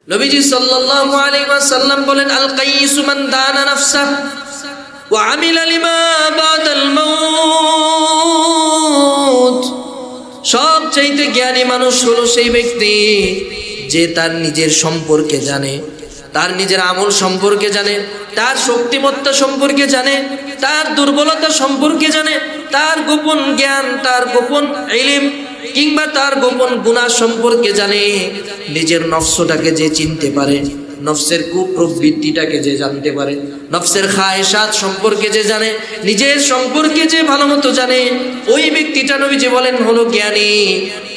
নবীজি সাল্লাল্লাহু আলাইহি ওয়াসাল্লাম বলেন, আল কাইয়িসু মান দানা নাফসাহু ওয়া আমিলা লিমা বাদাল মাউত। সবচাইতে জ্ঞানী মানুষ হলো সেই ব্যক্তি যে তার নিজের সম্পর্কে জানে, তার নিজের আমল সম্পর্কে জানে, তার শক্তিমত্তা সম্পর্কে জানে, তার দুর্বলতা সম্পর্কে জানে, তার গোপন জ্ঞান, তার গোপন ইলম কিংবা তার গোপন গুনাহ সম্পর্কে জানে। নিজের নফসটাকে যে চিনতে পারে, নফসের কুপ্রবৃত্তিটাকে যে জানতে পারে, নফসের খায়েশাত সম্পর্কে যে জানে, নিজের সম্পর্কে যে ভালো মতো জানে, ওই ব্যক্তিটা নবীজি বলেন হলো জ্ঞানী।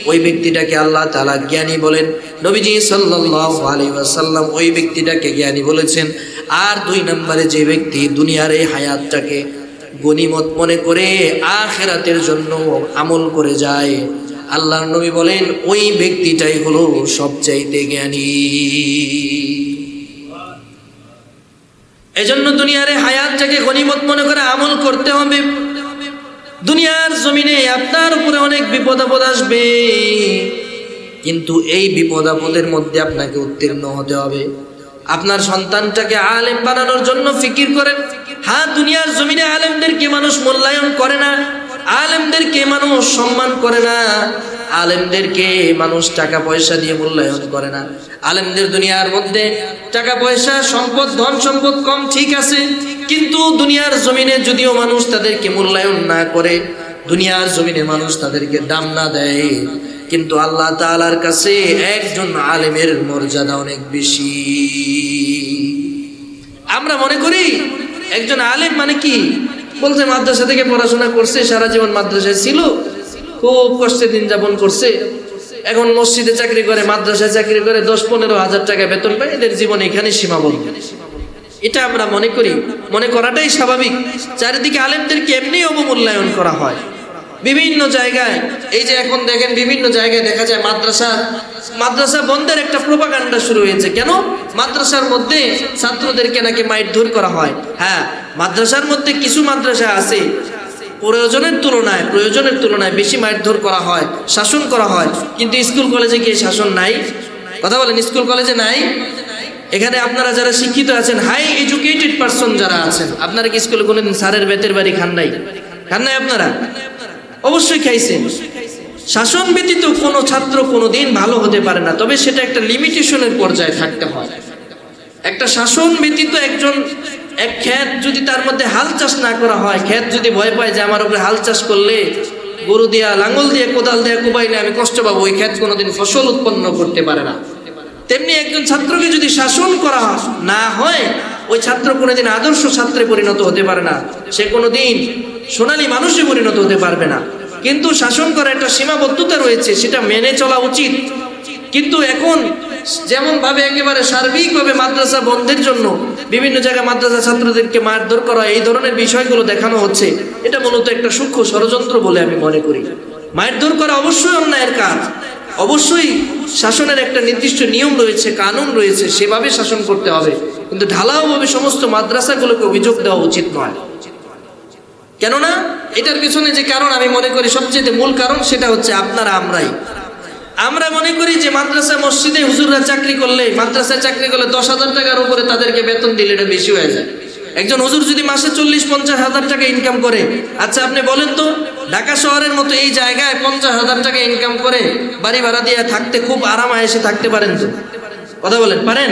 ওই ব্যক্তিটাকে আল্লাহ তাআলা জ্ঞানী বলেন। নবীজি সাল্লাল্লাহু আলাইহি ওয়াসাল্লাম ওই ব্যক্তিটাকে জ্ঞানী বলেছেন। আর 2 নম্বরে যে ব্যক্তি দুনিয়ার এই হায়াতটাকে গনিমত মনে করে আখিরাতের জন্য আমল করে যায়, আল্লাহর নবী বলেন ওই ব্যক্তিটাই হলো সবচাইতে জ্ঞানী। এজন্য দুনিয়ার এই হায়াতটাকে গনিমত মনে করে আমল করতে হবে। দুনিয়ার জমিনে আপনার উপরে অনেক বিপদ আপদ আসবে, কিন্তু এই বিপদ আপদের মধ্যে আপনাকে উত্তীর্ণ হতে হবে। আপনার সন্তানটাকে আলেম বানানোর জন্য ফিকির করেন। হ্যাঁ, দুনিয়ার জমিনে আলেমদেরকে মানুষ মূল্যায়ন করে না, আলেমদেরকে মানুষ সম্মান করে না, আলেমদেরকে মানুষ টাকা পয়সা দিয়ে মূল্যায়ন করে না। আলেমদের দুনিয়ার মধ্যে টাকা পয়সা, সম্পদ, ধন সম্পদ কম, ঠিক আছে, কিন্তু দুনিয়ার জমিনে যদিও মানুষ তাদেরকে মূল্যায়ন না করে, দুনিয়ার জমিনে মানুষ তাদেরকে দাম না দেয়, কিন্তু আল্লাহ তাআলার কাছে একজন আলেমের মর্যাদা অনেক বেশি। আমরা মনে করি একজন আলেম মানে কি, বলছে মাদ্রাসা থেকে পড়াশোনা করছে, সারা জীবন মাদ্রাসায় ছিল, খুব কষ্টে দিন যাপন করছে, এখন মসজিদে চাকরি করে, মাদ্রাসায় চাকরি করে, 10-15 হাজার টাকা বেতন পায়, এদের জীবন এখানে সীমাবদ্ধ। এটা আমরা মনে করি, মনে করাটাই স্বাভাবিক। চারিদিকে আলেমদেরকে এমনি অবমূল্যায়ন করা হয় বিভিন্ন জায়গায়। এই যে এখন দেখেন বিভিন্ন জায়গায় দেখা যায় মাদ্রাসা বন্ধের একটা প্রোপাগান্ডা শুরু হয়েছে। কেন? মাদ্রাসার মধ্যে ছাত্রদেরকে নাকি মারধর করা হয়। হ্যাঁ, মাদ্রাসার মধ্যে কিছু মাদ্রাসা আছে প্রয়োজনের তুলনায় বেশি মারধর করা হয়, শাসন করা হয়, কিন্তু স্কুল কলেজে কি শাসন নাই? কথা বলেন, স্কুল কলেজে নাই? এখানে আপনারা যারা শিক্ষিত আছেন, হাই এডুকেটেড পারসন যারা আছেন, আপনারা কি স্কুলে কোনোদিন স্যারের বেতের বাড়ি খান নাই? আপনারা অবশ্যই খাইছেন। শাসন ব্যতীত কোনো ছাত্র কোনোদিন ভালো হতে পারে না, তবে সেটা একটা লিমিটেশনের পর্যায়ে থাকতে হয়। একটা শাসন ব্যতীত এক ক্ষেত যদি তার মধ্যে হাল চাষ না করা হয়, ক্ষেত যদি ভয় পায় যে আমার উপরে হাল চাষ করলে গরু দিয়া, লাঙ্গল দিয়ে, কোদাল দিয়ে কোবাইলে আমি কষ্ট পাবো, ওই ক্ষেত কোনোদিন ফসল উৎপন্ন করতে পারে না। তেমনি একজন ছাত্রকে যদি শাসন করা না হয়, ওই ছাত্র কোনোদিন আদর্শ ছাত্রে পরিণত হতে পারে না, সে কোনোদিন সোনালী মানুষে পরিণত হতে পারবে না। কিন্তু শাসন করার একটা সীমাবদ্ধতা রয়েছে, সেটা মেনে চলা উচিত। কিন্তু এখন যেমন ভাবে একেবারে সার্বিকভাবে মাদ্রাসা বন্ধের জন্য বিভিন্ন জায়গায় মাদ্রাসা ছাত্রদেরকে মারধর করা, এই ধরনের বিষয়গুলো দেখানো হচ্ছে, এটা মূলত একটা সূক্ষ্ম ষড়যন্ত্র বলে আমি মনে করি। মারধর করা অবশ্যই অন্যায়ের কাজ, অবশ্যই শাসনের একটা নির্দিষ্ট নিয়ম রয়েছে, কানুন রয়েছে, সেভাবে শাসন করতে হবে, কিন্তু ঢালাওভাবে সমস্ত মাদ্রাসাগুলোকে অভিযোগ দেওয়া উচিত নয়। কেননা এটার পিছনে যে কারণ আমি মনে করি সবচেয়ে মূল কারণ, সেটা হচ্ছে আমরা মনে করি যে মাদ্রাসা মসজিদে হুজুররা চাকরি করলে, মাদ্রাসায় চাকরি করলে 10,000 টাকার উপরে তাদেরকে বেতন দিলে এটা বেশি হয়ে যায়। একজন হুজুর যদি মাসে 40-50 হাজার টাকা ইনকাম করে, আচ্ছা আপনি বলেন তো, ঢাকা শহরের মতো এই জায়গায় 50,000 টাকা ইনকাম করে বাড়ি ভাড়া দিয়ে থাকতে খুব আরামায় এসে থাকতে পারেন তো? কথা বলেন, পারেন?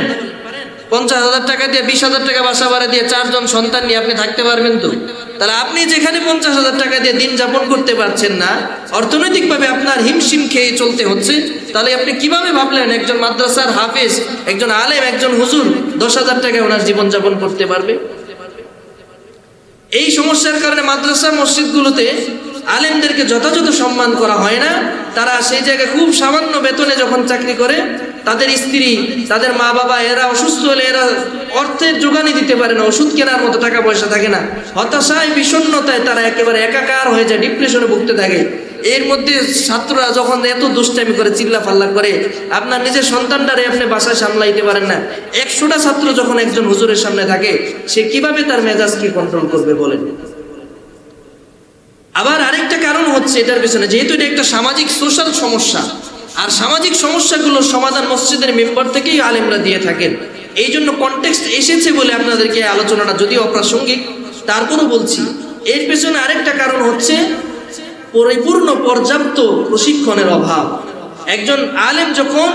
50,000 টাকা দিয়ে 20,000 টাকা বাসা ভাড়া দিয়ে 4 জন সন্তান নিয়ে আপনি থাকতে পারবেন তো? তাহলে আপনি যেখানে 50,000 টাকা দিয়ে দিন যাপন করতে পারছেন না, অর্থনৈতিকভাবে আপনার হিমশিম খেয়ে চলতে হচ্ছে, তাহলে আপনি কিভাবে ভাবলেন একজন মাদ্রাসার হাফেজ, একজন আলেম, একজন হুজুর 10,000 টাকায় ওনার জীবন যাপন করতে পারবে? এই সমস্যার কারণে মাদ্রাসা মসজিদগুলোতে আলেমদেরকে যথাযথ সম্মান করা হয় না। তারা সেই জায়গায় খুব সামান্য বেতনে যখন চাকরি করে, তাদের স্ত্রী, তাদের মা বাবা এরা অসুস্থ হলে এরা অর্থের যোগানই দিতে পারে না, ওষুধ কেনার মতো টাকা পয়সা থাকে না, হতাশায় বিষণ্ণতায় তারা একেবারে একাকার হয়ে যায়, ডিপ্রেশনে ভুগতে থাকে। এর মধ্যে ছাত্ররা যখন এত দুষ্টামি করে, চিল্লা ফাল্লা করে, আপনার নিজের সন্তানটারে আপনি বাসায় সামলাইতে পারেন না, 100টা ছাত্র যখন একজন হুজুরের সামনে থাকে, সে কিভাবে তার মেজাজকে কন্ট্রোল করবে বলেন? আবার আরেকটা কারণ হচ্ছে এটার পেছনে, যেহেতু এটা একটা সামাজিক সোশ্যাল সমস্যা, আর সামাজিক সমস্যাগুলোর সমাধান মসজিদের মেম্বার থেকেই আলেমরা দিয়ে থাকেন। এই জন্য কনটেক্সট এসেছে বলে আপনাদেরকে আলোচনাটা যদিও অপ্রাসঙ্গিক, তারপরও বলছি। এর পেছনে আরেকটা কারণ হচ্ছে পরিপূর্ণ পর্যাপ্ত প্রশিক্ষণের অভাব। একজন আলেম যখন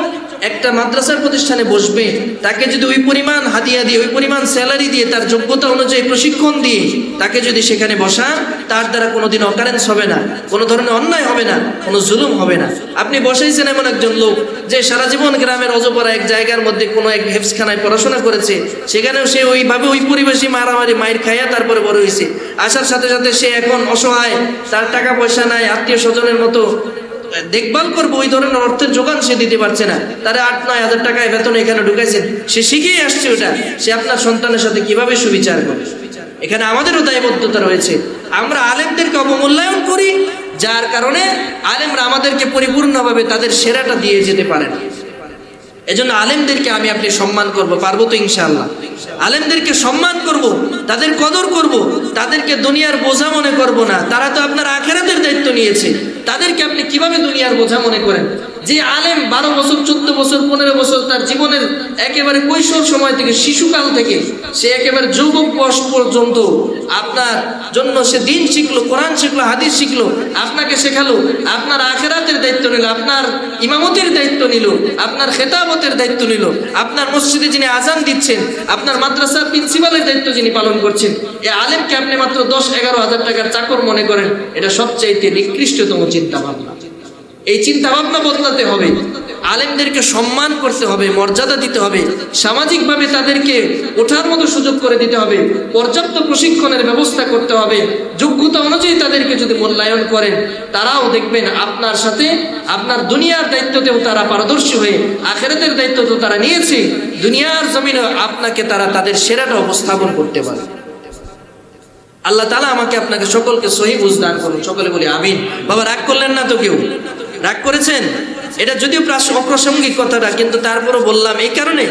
একটা মাদ্রাসার প্রতিষ্ঠানে বসবে, তাকে যদি ওই পরিমাণ হাদিয়া দিয়ে, ওই পরিমাণ স্যালারি দিয়ে, তার যোগ্যতা অনুযায়ী প্রশিক্ষণ দিয়ে তাকে যদি সেখানে বসান, তার দ্বারা কোনোদিন অকারেন্স হবে না, কোনো ধরনের অন্যায় হবে না, কোনো জুলুম হবে না। আপনি বসাইছেন এমন একজন লোক যে সারা জীবন গ্রামের অজপাড়া এক জায়গার মধ্যে কোনো এক হেফজখানায় পড়াশোনা করেছে, সেখানেও সে ওইভাবে ওই পরিবেশে মারামারি মায়ের খাইয়া তারপরে বড় হয়েছে। আসার সাথে সাথে সে এখন অসহায়, তার টাকা পয়সা নাই, আত্মীয় স্বজনের মতো দেখভাল করবো ওই ধরনের অর্থের যোগান সে দিতে পারছে না। তারা 8-9 হাজার টাকায় বেতন এখানে ঢুকাইছেন, সে শিখেই আসছে ওটা, সে আপনার সন্তানের সাথে কিভাবে সুবিচার করবে? এখানে আমাদেরও দায়বদ্ধতা রয়েছে। আমরা আলেমদেরকে অবমূল্যায়ন করি, যার কারণে আলেমরা আমাদেরকে পরিপূর্ণভাবে তাদের সেরাটা দিয়ে যেতে পারে না। এজন্য আলেমদেরকে আমি আপনি সম্মান করব, পারবো তো ইনশাআল্লাহ? আলেমদেরকে সম্মান করব, তাদের কদর করব, তাদেরকে দুনিয়ার বোঝা মনে করব না। তারা তো আপনার আখিরাতের দায়িত্ব নিয়েছে, তাদেরকে আপনি কিভাবে দুনিয়ার বোঝা মনে করেন? যে আলেম 12 বছর, 14 বছর, 15 বছর তার জীবনের একেবারে কৈশোর সময় থেকে, শিশুকাল থেকে সে একেবারে যুবক বয়স পর্যন্ত আপনার জন্য সে দিন শিখলো, কোরআন শিখলো, হাদিস শিখলো, আপনাকে শেখালো, আপনার আখিরাতের দায়িত্ব নিল, আপনার ইমামতির দায়িত্ব নিল, আপনার খেতাবতের দায়িত্ব নিল, আপনার মসজিদে যিনি আজান দিচ্ছেন, আপনার মাদ্রাসার প্রিন্সিপালের দায়িত্ব যিনি পালন করছেন, এই আলেমকে আপনি মাত্র 10-11 হাজার টাকার চাকর মনে করেন, এটা সবচাইতে নিকৃষ্টতম চিন্তা ভাবনা। এই চিন্তা ভাবনা বদলাতে হবে। আলেমদেরকে সম্মান করতে হবে, মর্যাদা দিতে হবে, সামাজিকভাবে তাদেরকে ওঠার মতো সুযোগ করে দিতে হবে, পর্যাপ্ত প্রশিক্ষণের ব্যবস্থা করতে হবে। যোগ্যতা অনুযায়ী তাদেরকে যদি মূল্যায়ন করেন, তারাও দেখবেন আপনার সাথে আপনার দুনিয়ার দায়িত্বতেও তারা পারদর্শী হয়ে আখিরাতের দায়িত্ব তো তারা নিয়েছে, দুনিয়ার জমিনে আপনাকে তারা তাদের সেরাটা উপস্থাপন করতে পারে। আল্লাহ তাআলা আমাকে আপনাকে সকলকে সহি বুঝ দান করুন, সকলে বলি আমিন। বাবা রাগ করলেন না তো? কেউ রাগ করেছেন? এটা যদিও অপ্রাসঙ্গিক কথাটা, কিন্তু তারপরও বললাম এই কারণে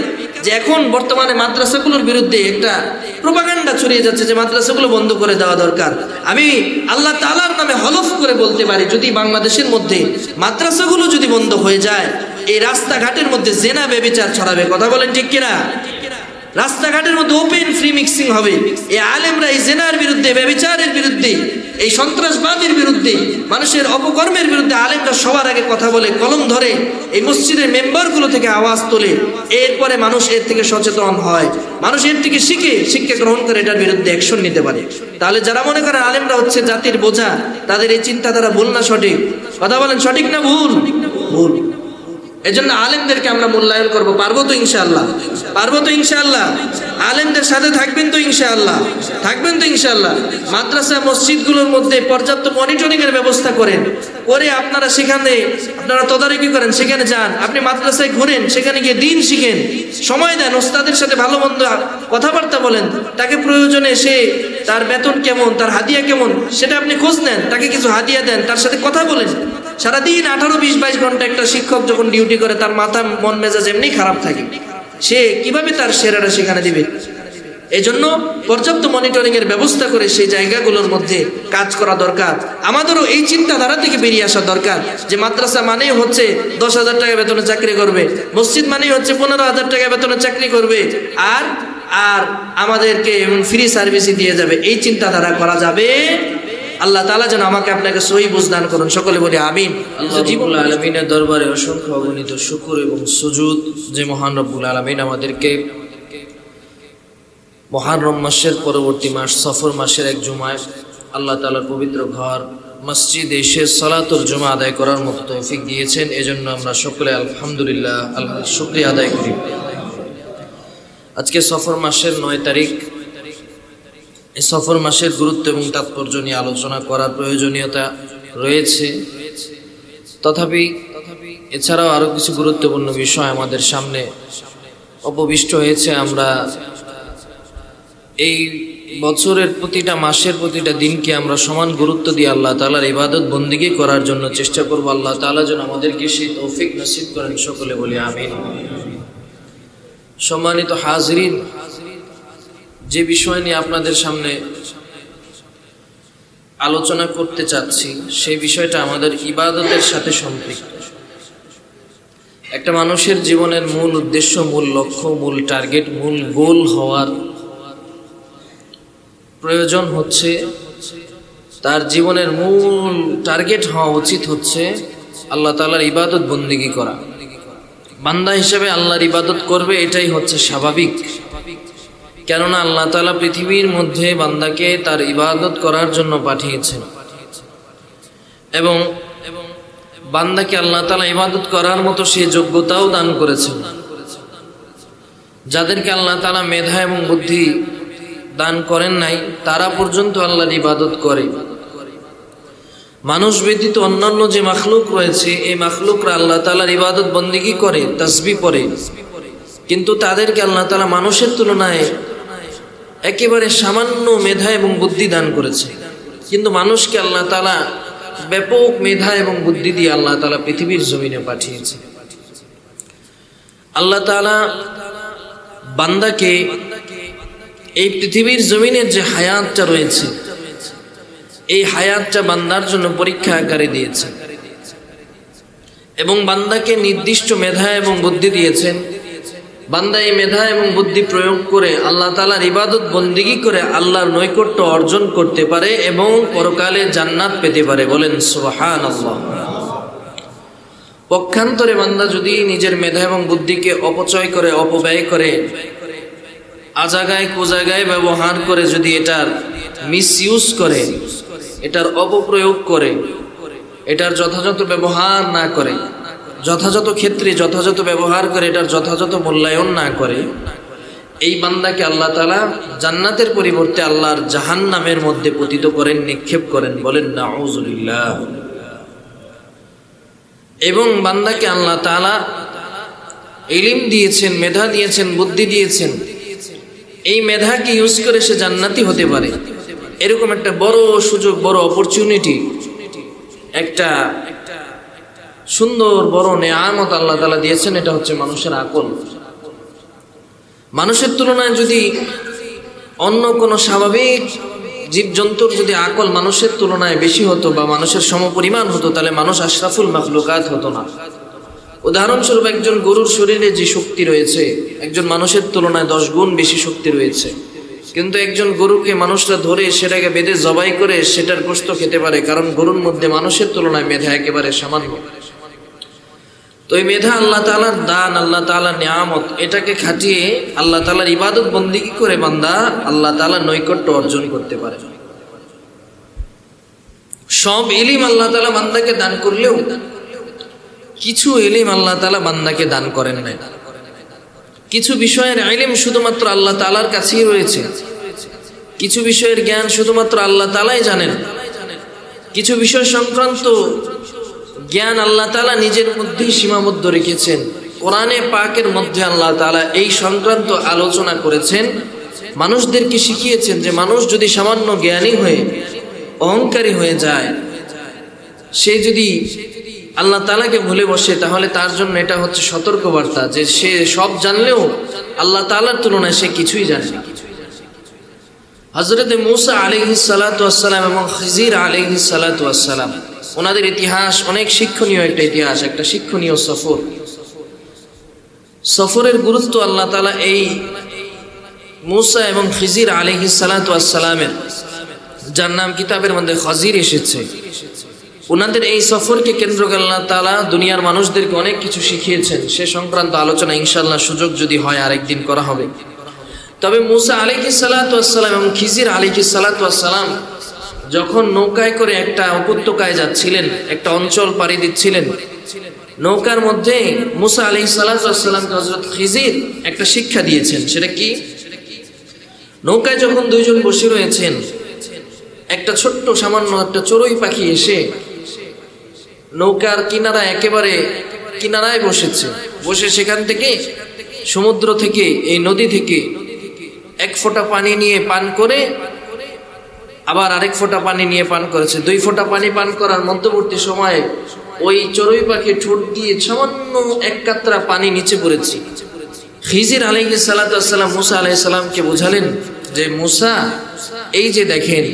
যে এখন বর্তমানে মাদ্রাসাগুলোর বিরুদ্ধে একটা প্রোপাগান্ডা ছড়িয়ে যাচ্ছে যে মাদ্রাসাগুলো বন্ধ করে দেওয়া দরকার। আমি আল্লাহ তাআলার নামে হলফ করে বলতে পারি, যদি বাংলাদেশের মধ্যে মাদ্রাসাগুলো যদি বন্ধ হয়ে যায়, এই রাস্তাঘাটের মধ্যে জেনা ব্যভিচার ছড়াবে। কথা বলেন ঠিক কিনা? রাস্তাঘাটের মধ্যে ওপেন ফ্রি মিক্সিং হবে। এই আলেমরা এই জেনার বিরুদ্ধে, ব্যভিচারের বিরুদ্ধে, এই সন্ত্রাসবাদের বিরুদ্ধে, মানুষের অপকর্মের বিরুদ্ধে আলেমরা সবার আগে কথা বলে, কলম ধরে, এই মসজিদের মেম্বারগুলো থেকে আওয়াজ তোলে। এরপরে মানুষ এর থেকে সচেতন হয়, মানুষ এর থেকে শিক্ষা গ্রহণ করে এটার বিরুদ্ধে অ্যাকশন নিতে পারে। তাহলে যারা মনে করেন আলেমরা হচ্ছে জাতির বোঝা, তাদের এই চিন্তাধারা ভুল না সঠিক? কথা বলেন, সঠিক না ভুল? ভুল। এজন্য আলেমদেরকে আমরা মূল্যায়ন করব, পারবো তো ইনশাআল্লাহ? পারবো তো ইনশাআল্লাহ? আলেমদের সাথে থাকবেন তো ইনশাআল্লাহ? থাকবেন তো ইনশাআল্লাহ? মাদ্রাসা মসজিদগুলোর মধ্যে পর্যাপ্ত মনিটরিং এর ব্যবস্থা করেন, করে আপনারা সেখানে আপনারা তদারকি করেন, সেখানে যান, আপনি মাদ্রাসায় ঘুরেন, সেখানে গিয়ে দিন শিখেন, সময় দেন, ওস্তাদের সাথে ভালো মন্দ কথাবার্তা বলেন, তাকে প্রয়োজনে সে তার বেতন কেমন, তার হাদিয়া কেমন, সেটা আপনি খোঁজ নেন, তাকে কিছু হাদিয়া দেন, তার সাথে কথা বলেন। সারাদিন 18, 20, 22 ঘন্টা একটা শিক্ষক যখন ডিউটি করে, তার মাথা মন মেজাজ এমনি খারাপ থাকে, সে কিভাবে তার সেরাটা সেখানে দিবে? এজন্য পর্যাপ্ত মনিটরিং এর ব্যবস্থা করে সেই জায়গাগুলোর মধ্যে কাজ করা দরকার। আমাদেরও এই চিন্তাধারা থেকে বেরিয়ে আসা দরকার যে মাদ্রাসা মানেই হচ্ছে 10,000 টাকা বেতনে চাকরি করবে, মসজিদ মানেই হচ্ছে 15,000 টাকা বেতনে চাকরি করবে, আর আমাদেরকে ফ্রি সার্ভিসই দিয়ে যাবে। এই চিন্তাধারা করা যাবে? আল্লাহ তাআলা যেন আমাকে আপনাকে সহি বুঝ দান করুন, সকলে বলি আমিন। আল্লাহ রাব্বুল আলামিনের দরবারে অসংখ্য অগণিত শুকর এবং সুজুদ যে মহান রব্বুল আলামিন আমাদেরকে মুহররম মাসের পরবর্তী মাস সফর মাসের এক জুমায় আল্লাহ তাআলার পবিত্র ঘর মসজিদে এসে সালাতুল জুমা আদায় করার মতো তৌফিক দিয়েছেন। এজন্য আমরা সকলে আলহামদুলিল্লাহ আল্লাহর শুকরিয়া আদায় করি। আজকে সফর মাসের 9 তারিখ। এই সফর মাসের গুরুত্ব এবং তাৎপর্য নিয়ে আলোচনা করার প্রয়োজনীয়তা রয়েছে, তথাপি এছাড়াও আরো কিছু গুরুত্বপূর্ণ বিষয় আমাদের সামনে উপবিষ্ট হয়েছে। আমরা এই বছরের প্রতিটা মাসের প্রতিটা দিনকে আমরা সমান গুরুত্ব দিয়ে আল্লাহ তাআলার ইবাদত বন্দেগী করার জন্য চেষ্টা করব। আল্লাহ তাআলা যেন আমাদেরকে সেই তৌফিক নসিব করেন, সকলে বলি আমিন। সম্মানিত হাজিরিন, যে বিষয় নিয়ে আপনাদের সামনে আলোচনা করতে চাচ্ছি সেই বিষয়টা আমাদের ইবাদতের সাথে সম্পৃক্ত। একটা মানুষের জীবনের মূল উদ্দেশ্য, মূল লক্ষ্য, মূল টার্গেট, মূল গোল হওয়ার প্রয়োজন হচ্ছে, তার জীবনের মূল টার্গেট হওয়া উচিত হচ্ছে আল্লাহ তাআলার ইবাদত বন্দেগী করা। বান্দা হিসেবে আল্লাহর ইবাদত করবে, এটাই হচ্ছে স্বাভাবিক। কেননা আল্লাহ তাআলা পৃথিবীর মধ্যে বান্দাকে তার ইবাদত করার জন্য পাঠিয়েছেন এবং বান্দাকে আল্লাহ তাআলা ইবাদত করার মতো সে যোগ্যতাও দান করেছেন। যাদেরকে আল্লাহ তাআলা মেধা এবং বুদ্ধি দান করেন নাই, তারা পর্যন্ত আল্লাহর ইবাদত করে। মানুষ ব্যতীত অন্যান্য যে মাখলুক রয়েছে, এই মাখলুকরা আল্লাহ তাআলার ইবাদত বন্দেগী করে, তাসবিহ পড়ে, কিন্তু তাদেরকে আল্লাহ তাআলা মানুষের তুলনায় একেবারে সামান্য মেধা এবং বুদ্ধি দান করেছে। কিন্তু মানুষকে আল্লাহ তাআলা ব্যাপক মেধা এবং বুদ্ধি দিয়ে আল্লাহ তাআলা পৃথিবীর জমিনে পাঠিয়েছে। আল্লাহ তাআলা বান্দাকে এই পৃথিবীর জমিনের যে হায়াতটা রয়েছে, এই হায়াতটা বান্দার জন্য পরীক্ষা আকারে দিয়েছে এবং বান্দাকে নির্দিষ্ট মেধা এবং বুদ্ধি দিয়েছেন। বান্দা এই মেধা এবং বুদ্ধি প্রয়োগ করে আল্লাহ তাআলার ইবাদত বন্দেগী করে আল্লাহর নৈকট্য অর্জন করতে পারে এবং পরকালে জান্নাত পেতে পারে। বলেন সুবহানাল্লাহ। পক্ষান্তরে বান্দা যদি নিজের মেধা এবং বুদ্ধিকে অপচয় করে, অপব্যয় করে, আজাগায় কুজাগায় ব্যবহার করে, যদি এটার মিসইউজ করে, এটার অপপ্রয়োগ করে, এটার যথাযথ ব্যবহার না করে, যথাযথ ক্ষেত্রে যথাযথ ব্যবহার করে, এটার যথাযথ মূল্যায়ন না করে, এই বান্দাকে আল্লাহ তাআলা জান্নাতের পরিবর্তে আল্লাহর জাহান্নামের মধ্যে পতিত করেন, নিক্ষেপ করেন। বলেন নাউযুবিল্লাহ। এবং বান্দাকে আল্লাহ তাআলা ইলম দিয়েছেন, মেধা দিয়েছেন, বুদ্ধি দিয়েছেন, এই মেধাকে ইউজ করে সে জান্নাতি হতে পারে। এরকম একটা বড় সুযোগ, বড় অপরচুনিটি, একটা সুন্দর বড় নেয়ামত আল্লাহ তাআলা দিয়েছেন। এটা হচ্ছে মানুষের আকল। মানুষের তুলনায় যদি অন্য কোনো স্বাভাবিক জীবজন্তুর যদি আকল মানুষের তুলনায় বেশি হতো বা মানুষের সমপরিমাণ হতো, তাহলে মানুষ আশরাফুল মাখলুকাত হতো না। উদাহরণস্বরূপ, একজন গরুর শরীরে যে শক্তি রয়েছে, একজন মানুষের তুলনায় 10 গুণ বেশি শক্তি রয়েছে। কিন্তু একজন গরুকে মানুষরা ধরে সেটাকে বেঁধে জবাই করে সেটার গোশত খেতে পারে, কারণ গরুর মধ্যে মানুষের তুলনায় মেধা একেবারে সামান্য। তো এই মেধা আল্লাহ তাআলার দান, আল্লাহ তাআলার নিয়ামত, এটাকে খাটিয়ে আল্লাহ তাআলার ইবাদত বন্দেগী করে বান্দা আল্লাহ তাআলার নৈকট্য অর্জন করতে পারে। সব ইলম আল্লাহ তাআলা বান্দাকে দান করলেও কিছু ইলম আল্লাহ তাআলা বান্দাকে দান করেন নাই। কিছু বিষয়ের ইলম শুধুমাত্র আল্লাহ তাআলার কাছেই রয়েছে, কিছু বিষয়ের জ্ঞান শুধুমাত্র আল্লাহ তাআলাই জানেন। কিছু বিষয় সংক্রান্ত জ্ঞান আল্লাহ তাআলা নিজের মধ্যেই সীমাবদ্ধ রেখেছেন। কোরআনে পাকের মধ্যে আল্লাহ তাআলা এই সংক্রান্ত আলোচনা করেছেন, মানুষদেরকে শিখিয়েছেন যে মানুষ যদি সামান্য জ্ঞানী হয়ে অহংকারী হয়ে যায়, সে যদি আল্লাহ তাআলাকে ভুলে বসে, তাহলে তার জন্য এটা হচ্ছে সতর্কবার্তা যে সে সব জানলেও আল্লাহ তাআলার তুলনায় সে কিছুই জানে না। হযরত মূসা আলাইহিস সালাতু ওয়াস সালাম এবং খিজির আলাইহিস সালাতু ওয়াস সালাম, ওনাদের ইতিহাস অনেক শিক্ষণীয় একটা ইতিহাস, একটা শিক্ষণীয় সফর। সফরের গুরুত্ব আল্লাহ তাআলা এই মূসা এবং খিজির আলাইহিস সালাতু ওয়াস সালামের, যার নাম কিতাবের মধ্যে খজির এসেছে, ওনাদের এই সফরকে কেন্দ্র করে আল্লাহ তাআলা দুনিয়ার মানুষদেরকে অনেক কিছু শিখিয়েছেন। সে সংক্রান্ত আলোচনা ইনশাআল্লাহ সুযোগ যদি হয় আরেকদিন করা হবে। তবে মূসা আলাইহিস সালাতু ওয়াস সালাম এবং খিজির আলাইহিস সালাতু ওয়াস সালাম যখন নৌকায় করে একটা উপত্যকায় যাচ্ছিলেন, একটা অঞ্চল পাড়ি দিচ্ছিলেন, নৌকার মধ্যে মূসা আলাইহিস সালাতু ওয়াস সালামকে হযরত খিজির একটা শিক্ষা দিয়েছেন। সেটা কি? নৌকায় যখন দুইজন বসে রয়েছেন, একটা ছোট্ট সামান্য একটা চড়ুই পাখি এসে নৌকার একেবারে কিনারায় বসেছে। বসে সেখান থেকে, সমুদ্র থেকে, এই নদী থেকে 1 ফোঁটা পানি নিয়ে পান করে আবার আরেক ফোঁটা পানি নিয়ে পান করেছে। 2 ফোঁটা পানি পান করার মধ্যবর্তী সময়ে ওই চড়ুই পাখি ঠোঁট দিয়ে সামান্য 1 কাতরা পানি নিচে পড়েছে। খিজির আলাইহিস সালাতু ওয়াস সালাম মূসা আলাইহিস সালামকে বোঝালেন যে, মূসা, এই যে দেখেন,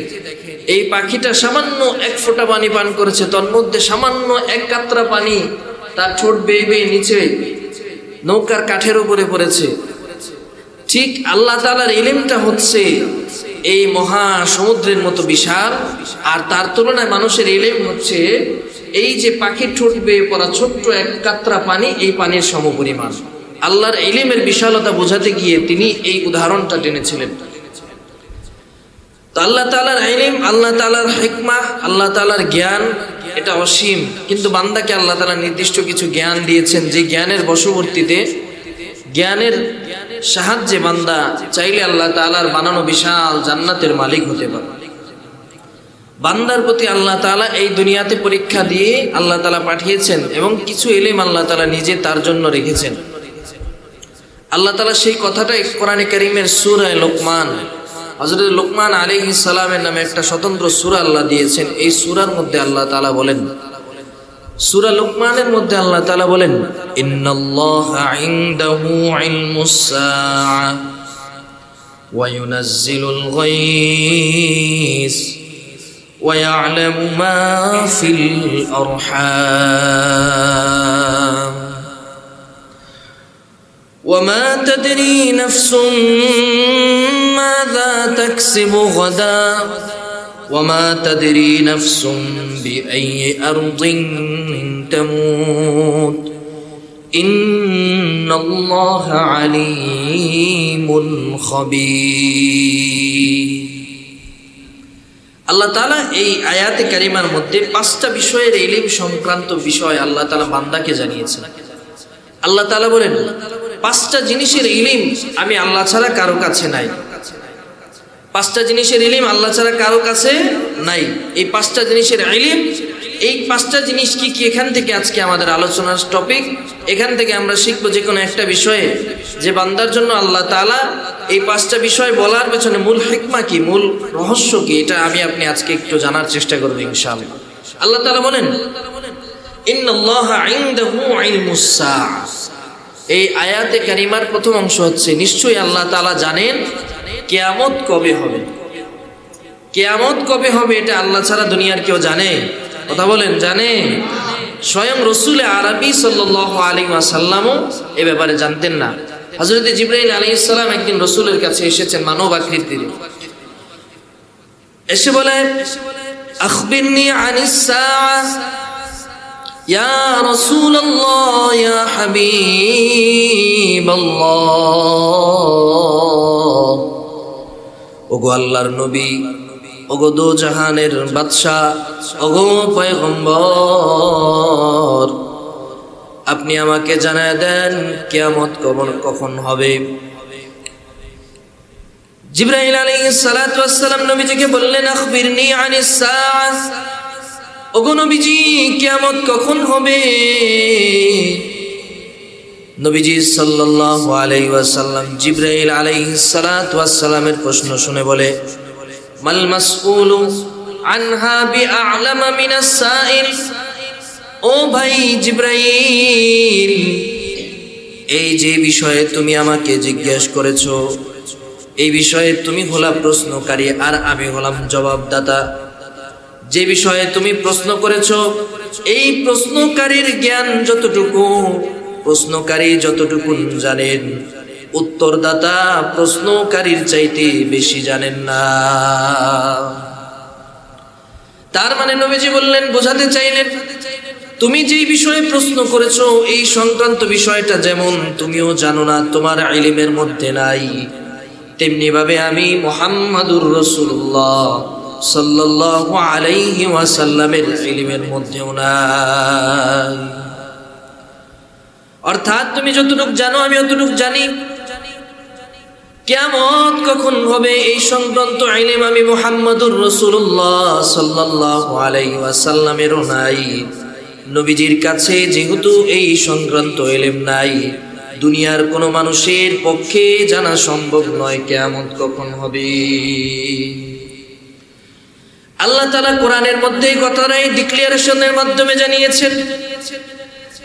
এই পাখিটা সামান্য 1 ফোঁটা পানি পান করেছে, তন্মধ্যে সামান্য 1 কাতরা পানি তার ঠোঁট বেয়ে বেয়ে নিচে নৌকার কাঠের উপরে পড়েছে। ঠিক আল্লাহ তাআলার ইলমটা হচ্ছে এই মহা সমুদ্রের মতো বিশাল, আর তার তুলনায় মানুষের ইলম হচ্ছে এই যে পাখির ঠোঁট বেয়ে পড়া ছোট্ট এক কাতরা পানি, এই পানির সমপরিমাণ। আল্লাহর ইলমের বিশালতা বোঝাতে গিয়ে তিনি এই উদাহরণটা টেনেছিলেন। তো আল্লাহ তাআলার ইলম, আল্লাহ তাআলার হিকমাহ, আল্লাহ তাআলার জ্ঞান এটা অসীম, কিন্তু বান্দাকে আল্লাহ তাআলা নির্দিষ্ট কিছু জ্ঞান দিয়েছেন, যে জ্ঞানের বশবর্তীতে, জ্ঞানের সাহায্যে বান্দা চাইলে আল্লাহ তাআলার বানানো বিশাল জান্নাতের মালিক হতে পারে। বান্দার প্রতি আল্লাহ তাআলা এই দুনিয়াতে পরীক্ষা দিয়ে আল্লাহ তাআলা পাঠিয়েছেন, এবং কিছু ইলম আল্লাহ তাআলা নিজে তার জন্য রেখেছেন। আল্লাহ তাআলা সেই কথাটাই কোরআনে কারীমের সূরা লোকমান, হযরত লোকমান আলাইহিস সালামের নামে একটা স্বতন্ত্র সূরা আল্লাহ দিয়েছেন। এই সূরার মধ্যে আল্লাহ তাআলা বলেন, সূরা লোকমানের মধ্যে আল্লাহ তাআলা বলেন, ইন্নাল্লাহা ইনদাহু ইলমুস সাআ ওয়া ইউনাজ্জিলুল গায়স ওয়া ইয়া'লামু মা ফিল আরহাম ওয়া মা তাদরি নাফসুম মাযা তাকসিবু গাদা وما تدري نفس بأي أرض تموت إن الله عليم خبير। আল্লাহ তাআলা এই আয়াতে কারিমার মধ্যে 5টা বিষয়ের ইলম সংক্রান্ত বিষয় আল্লাহ তাআলা বান্দাকে জানিয়েছেন। আল্লাহ তাআলা বলেন, 5টা জিনিসের ইলম আমি আল্লাহ ছাড়া কারো কাছে নাই। 5টা জিনিসের ইলম আল্লাহ ছাড়া কারো কাছে নাই। এই 5টা জিনিসের ইলম, এই 5টা জিনিস কি কি, এখান থেকে আজকে আমাদের আলোচনার টপিক। এখান থেকে আমরা শিখবো যে কোনো একটা বিষয়ে যে বান্দার জন্য আল্লাহ তাআলা এই 5টা বিষয় বলার পেছনে মূল হিকমা কি, মূল রহস্য কি, এটা আমি আপনি আজকে একটু জানার চেষ্টা করব ইনশাআল্লাহ। আল্লাহ তাআলা বলেন, ইন্নাল্লাহা ইনদাহু ইলমুস সাআ। এই আয়াতে কারিমার প্রথম অংশ হচ্ছে, নিশ্চয়ই আল্লাহ তাআলা জানেন কিয়ামত কবে হবে। কিয়ামত কবে হবে এটা আল্লাহ ছাড়া দুনিয়ার কেউ জানে? কথা বলেন, জানে? স্বয়ং রাসূল আরবি সাল্লাল্লাহু আলাইহি ওয়াসাল্লামও এ ব্যাপারে জানতেন না। হযরত জিবরাইল আলাইহিস সালাম একদিন রাসূলের কাছে এসেছেন মানব আকৃতিতে, এসে বলে, আখবিরনি আনিস সাআ ইয়া রাসূলুল্লাহ ইয়া হাবিবাল্লাহ। ওগো আল্লাহর নবী, ওগো দো জাহানের বাদশা, ওগো পয়গম্বর, আপনি আমাকে জানায় দেন কিয়ামত কখন হবে। জিবরাইল আলাইহিস সালাতু ওয়াস সালাম নবীজিকে বললেন, আখবিরনি আনিস সাআ। ওগো নবীজি, কিয়ামত কখন হবে? নবীজি সাল্লাল্লাহু আলাইহি ওয়াসাল্লাম জিবরাইল আলাইহিস সালাতু ওয়াস সালামের প্রশ্ন শুনে বলে, মাল মাসউলু আনহা বিআ'লামা মিনাস সাইল। ও ভাই জিবরাইল, এই যে বিষয়ে তুমি আমাকে জিজ্ঞেস করেছো, এই বিষয়ে তুমি হলা প্রশ্নকারী আর আমি হলাম জবাবদাতা। যে বিষয়ে তুমি প্রশ্ন করেছো, এই প্রশ্নকারীর জ্ঞান যতটুকু, প্রশ্নকারী যতটুকু জানেন, উত্তরদাতা প্রশ্নকারীর চাইতে বেশি জানেন না। তার মানে নবীজি বললেন, বোঝাতে চাইলেন, তুমি যেই বিষয়ে প্রশ্ন করেছো এই সংক্রান্ত বিষয়টা যেমন তুমিও জানো না, তোমার ইলমের মধ্যে নাই, তেমনি ভাবে আমি মুহাম্মাদুর রাসূলুল্লাহ সাল্লাল্লাহু আলাইহি ওয়াসাল্লামের ইলমের মধ্যেও নাই। অর্থাৎ তুমি যতটুকু জানো আমি অতটুকু জানি। কিয়ামত কখন হবে এই সংক্রান্ত ইলম আমি মুহাম্মাদুর রাসূলুল্লাহ সাল্লাল্লাহু আলাইহি ওয়াসাল্লামেরও নাই। নবীজির কাছে যেহেতু এই সংক্রান্ত ইলম নাই, দুনিয়ার কোনো মানুষের পক্ষে জানা সম্ভব নয় কিয়ামত কখন হবে। আল্লাহ তাআলা কোরআনের মধ্যে এই কথাটাই ডিক্লারেশনের মাধ্যমে জানিয়েছেন।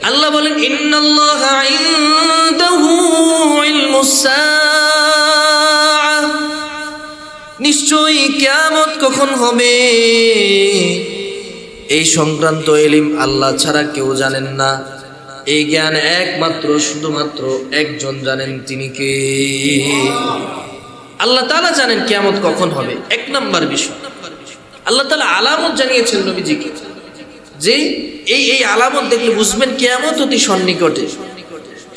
আল্লাহ বলেন, ইন্নাল্লাহা ইনদাহু ইলমুস সাআ। নিশ্চয়ই কিয়ামত কখন হবে এই সংক্রান্ত ইলম আল্লাহ ছাড়া কেউ জানেন না। এই জ্ঞান একমাত্র শুধুমাত্র একজন জানেন, তিনি কে? আল্লাহ তাআলা জানেন কিয়ামত কখন হবে। এক নাম্বার বিষয়, আল্লাহ তাআলা আলামত জানিয়েছেন নবীজিকে, যে এই আলামত দেখলে বুঝবেন কিয়ামত অতি সন্নিকটে।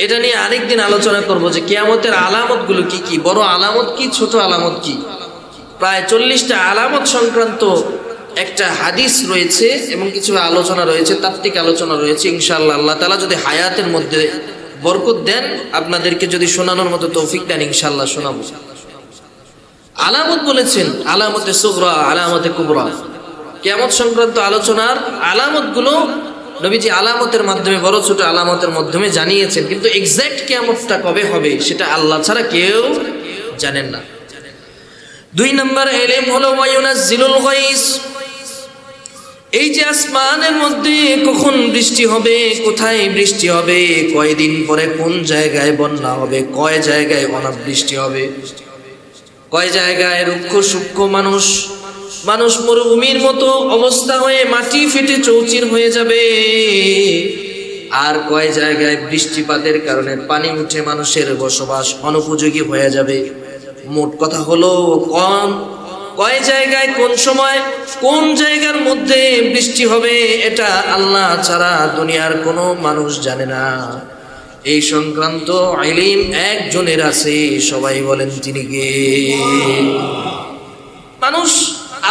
এটা নিয়ে আরেকদিন আলোচনা করব যে কিয়ামতের আলামত গুলো কি কি, বড় আলামত কি, ছোট আলামত কি। প্রায় 40টা আলামত সংক্রান্ত একটা হাদিস রয়েছে এবং কিছু আলোচনা রয়েছে, তাত্ত্বিক আলোচনা রয়েছে। ইনশাআল্লাহ আল্লাহ তাআলা যদি হায়াতের মধ্যে বরকত দেন, আপনাদেরকে যদি শোনানোর মতো তৌফিক দেন, ইনশাআল্লাহ শোনাবো। আলামত বলেছেন, আলামতে সুগরা, আলামতে কুবরা। কিয়ামত সংক্রান্ত আলোচনার আলামতগুলো নবীজি আলামতের মাধ্যমে, বড় ছোট আলামতের মাধ্যমে জানিয়েছেন, কিন্তু এক্সাক্ট কিয়ামতটা কবে হবে সেটা আল্লাহ ছাড়া কেউ জানেন না। 2 নম্বর ইলম হলো ওয়ায়ুনাজ্জিলুল গায়স। এই যে আসমানের মধ্যে কখন বৃষ্টি হবে, কোথায় বৃষ্টি হবে, কয়দিন পরে কোন জায়গায় বন্যা হবে, কয় জায়গায় অনাবৃষ্টি হবে, কয় জায়গায় রুক্ষ সূক্ষ্ম মানুষ মরুভূমির মতো অবস্থা হয়ে মাটি ফেটে চৌচির হয়ে যাবে, আর কয় জায়গায় বৃষ্টিপাতের কারণে পানি উঠে মানুষের বসবাস অনুপযোগী হয়ে যাবে। মোট কথা হলো কয় জায়গায় কোন সময় কোন জায়গার মধ্যে বৃষ্টি হবে, এটা আল্লাহ ছাড়া দুনিয়ার কোনো মানুষ জানে না। এই সংক্রান্ত ইলম একজনের আছে, সবাই বলেন তিনি কে? মানুষ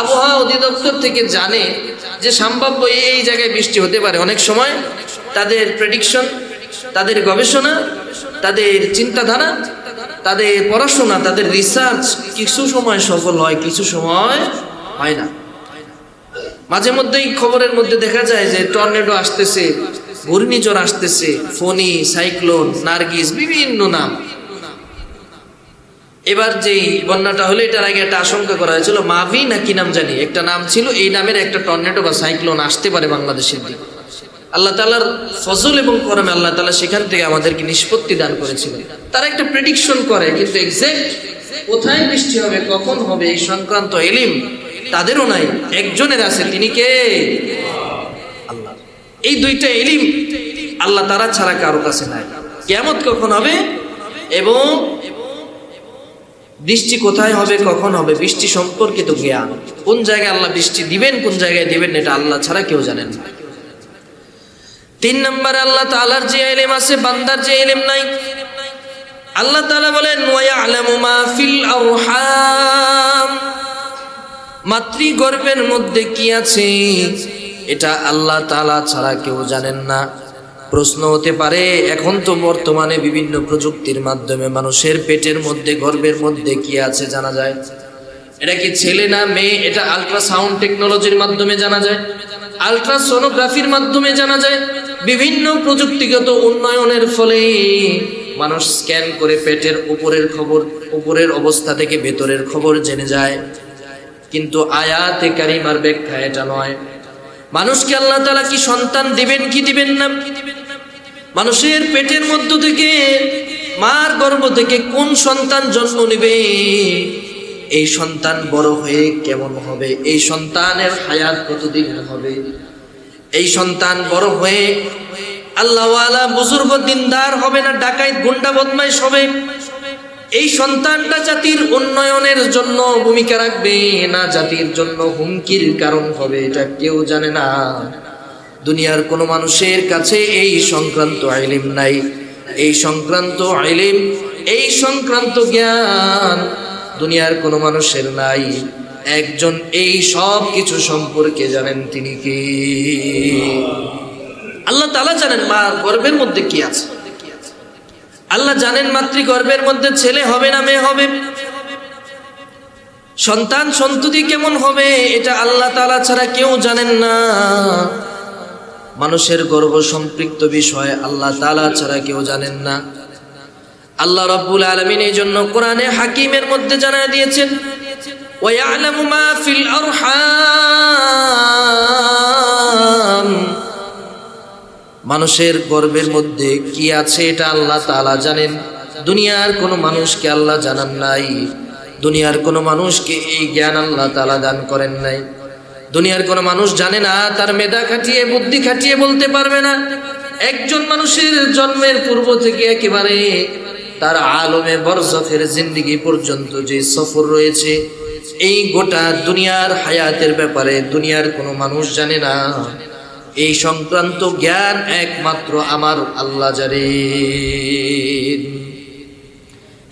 আবহাওয়া অধিদপ্তর থেকে জানে যে সম্ভাব্য এই জায়গায় বৃষ্টি হতে পারে। অনেক সময় তাদের প্রেডিকশন, তাদের গবেষণা, তাদের চিন্তাধারা, তাদের পড়াশোনা, তাদের রিসার্চ কিছু সময় সফল হয়, কিছু সময় হয় না। মাঝে মধ্যেই খবরের মধ্যে দেখা যায় যে টর্নেডো আসতেছে, ঘূর্ণিঝড় আসতেছে, ফনি, সাইক্লোন, নার্গিস, বিভিন্ন নাম। এবার যেই বন্যাটা হলো, এটার আগে একটা আশঙ্কা করা হয়েছিল, মাভি না কি নাম জানি একটা নাম ছিল, এই নামের একটা টর্নেডো বা সাইক্লোন আসতে পারে বাংলাদেশের দিকে। আল্লাহ তাআলার ফজল এবং করমে আল্লাহ তাআলা সেখান থেকে আমাদেরকে নিষ্পত্তি দান করেছিলেন। তারা একটা প্রেডিকশন করে, কিন্তু এক্সাক্ট কোথায় বৃষ্টি হবে, কখন হবে, এই সংক্রান্ত ইলম তাদেরও নাই, একজনের আছে, তিনি কে? আল্লাহ। এই দুইটা ইলম আল্লাহ তাআলা ছাড়া কারো কাছে নাই। কিয়ামত কখন হবে এবং বৃষ্টি কোথায় হবে, কখন হবে, বৃষ্টি সম্পর্কিত জ্ঞান, কোন জায়গায় আল্লাহ বৃষ্টি দিবেন, কোন জায়গায় দিবেন, এটা আল্লাহ ছাড়া কেউ জানেন না। 3 নম্বর আল্লাহ তাআলার যে ইলম আছে, বান্দার যে ইলম নাই। আল্লাহ তাআলা বলেন ওয়া ইয়ালামু মা ফিল আরহাম, মাতৃগর্ভের মধ্যে কি আছে এটা আল্লাহ তাআলা ছাড়া কেউ জানেন না। প্রশ্ন হতে পারে, এখন তো বর্তমানে বিভিন্ন প্রযুক্তির মাধ্যমে মানুষের পেটের মধ্যে, গর্ভের মধ্যে কি আছে জানা যায়। এটা কি ছেলে না মেয়ে, এটা আল্ট্রাসাউন্ড টেকনোলজির মাধ্যমে জানা যায়, আল্ট্রাসোনোগ্রাফির মাধ্যমে জানা যায়। বিভিন্ন প্রযুক্তিগত উন্নয়নের ফলে মানুষ স্ক্যান করে পেটের উপরের খবর, উপরের অবস্থা থেকে ভেতরের খবর জেনে যায়। কিন্তু আয়াতে কারিমার ব্যাখ্যা এটা নয়। মানুষকে আল্লাহ তাআলা কি সন্তান দিবেন কি দিবেন না, মানুষের পেটের মধ্য থেকে, মার গর্ভ থেকে কোন সন্তান জন্ম নেবে, এই সন্তান বড় হয়ে কেমন হবে, এই সন্তানের হায়াত কতদিন হবে, এই সন্তান বড় হয়ে আল্লাহওয়ালা বুজুর্গ দিনদার হবে না ডাকাত গুন্ডা বদমাইশ হবে, এই সন্তানটা জাতির উন্নয়নের জন্য ভূমিকা রাখবে না জাতির জন্য হুমকির কারণ হবে, এটা কেউ জানে না। দুনিয়ার কোনো মানুষের কাছে এই সংক্রান্ত ইলম নাই। এই সংক্রান্ত ইলম, এই সংক্রান্ত জ্ঞান দুনিয়ার কোনো মানুষের নাই। একজন এই সব কিছু সম্পর্কে জানেন, তিনি কি? আল্লাহ তাআলা জানেন মার গর্ভের মধ্যে কি আছে। আল্লাহ জানেন মাতৃগর্ভের মধ্যে ছেলে হবে না মেয়ে হবে, সন্তান সন্ততি কেমন হবে, এটা আল্লাহ তাআলা ছাড়া কেউ জানেন না। মানুষের গর্ভ সম্পৃক্ত বিষয় আল্লাহ তাআলা ছাড়া কেউ জানেন না। আল্লাহ রাব্বুল আলামিন এই জন্য কোরআনে হাকিমের মধ্যে জানায় দিয়েছেন ওয়া ইয়ালামু মা ফিল আরহাম, মানুষের গর্ভের মধ্যে কি আছে এটা আল্লাহ তাআলা জানেন। দুনিয়ার কোনো মানুষকে আল্লাহ জানান নাই, দুনিয়ার কোনো মানুষকে এই জ্ঞান আল্লাহ তাআলা দান করেন নাই। দুনিয়ার কোনো মানুষ জানে না, তার মেধা খাটিয়ে বুদ্ধি খাটিয়ে বলতে পারবে না একজন মানুষের জন্মের পূর্ব থেকে একেবারে তার আলমে বরজখের জিন্দেগি পর্যন্ত যে সফর রয়েছে, এই গোটা দুনিয়ার হায়াতের ব্যাপারে দুনিয়ার কোনো মানুষ জানে না। এই সংক্রান্ত জ্ঞান একমাত্র আমার আল্লাহ জানেন।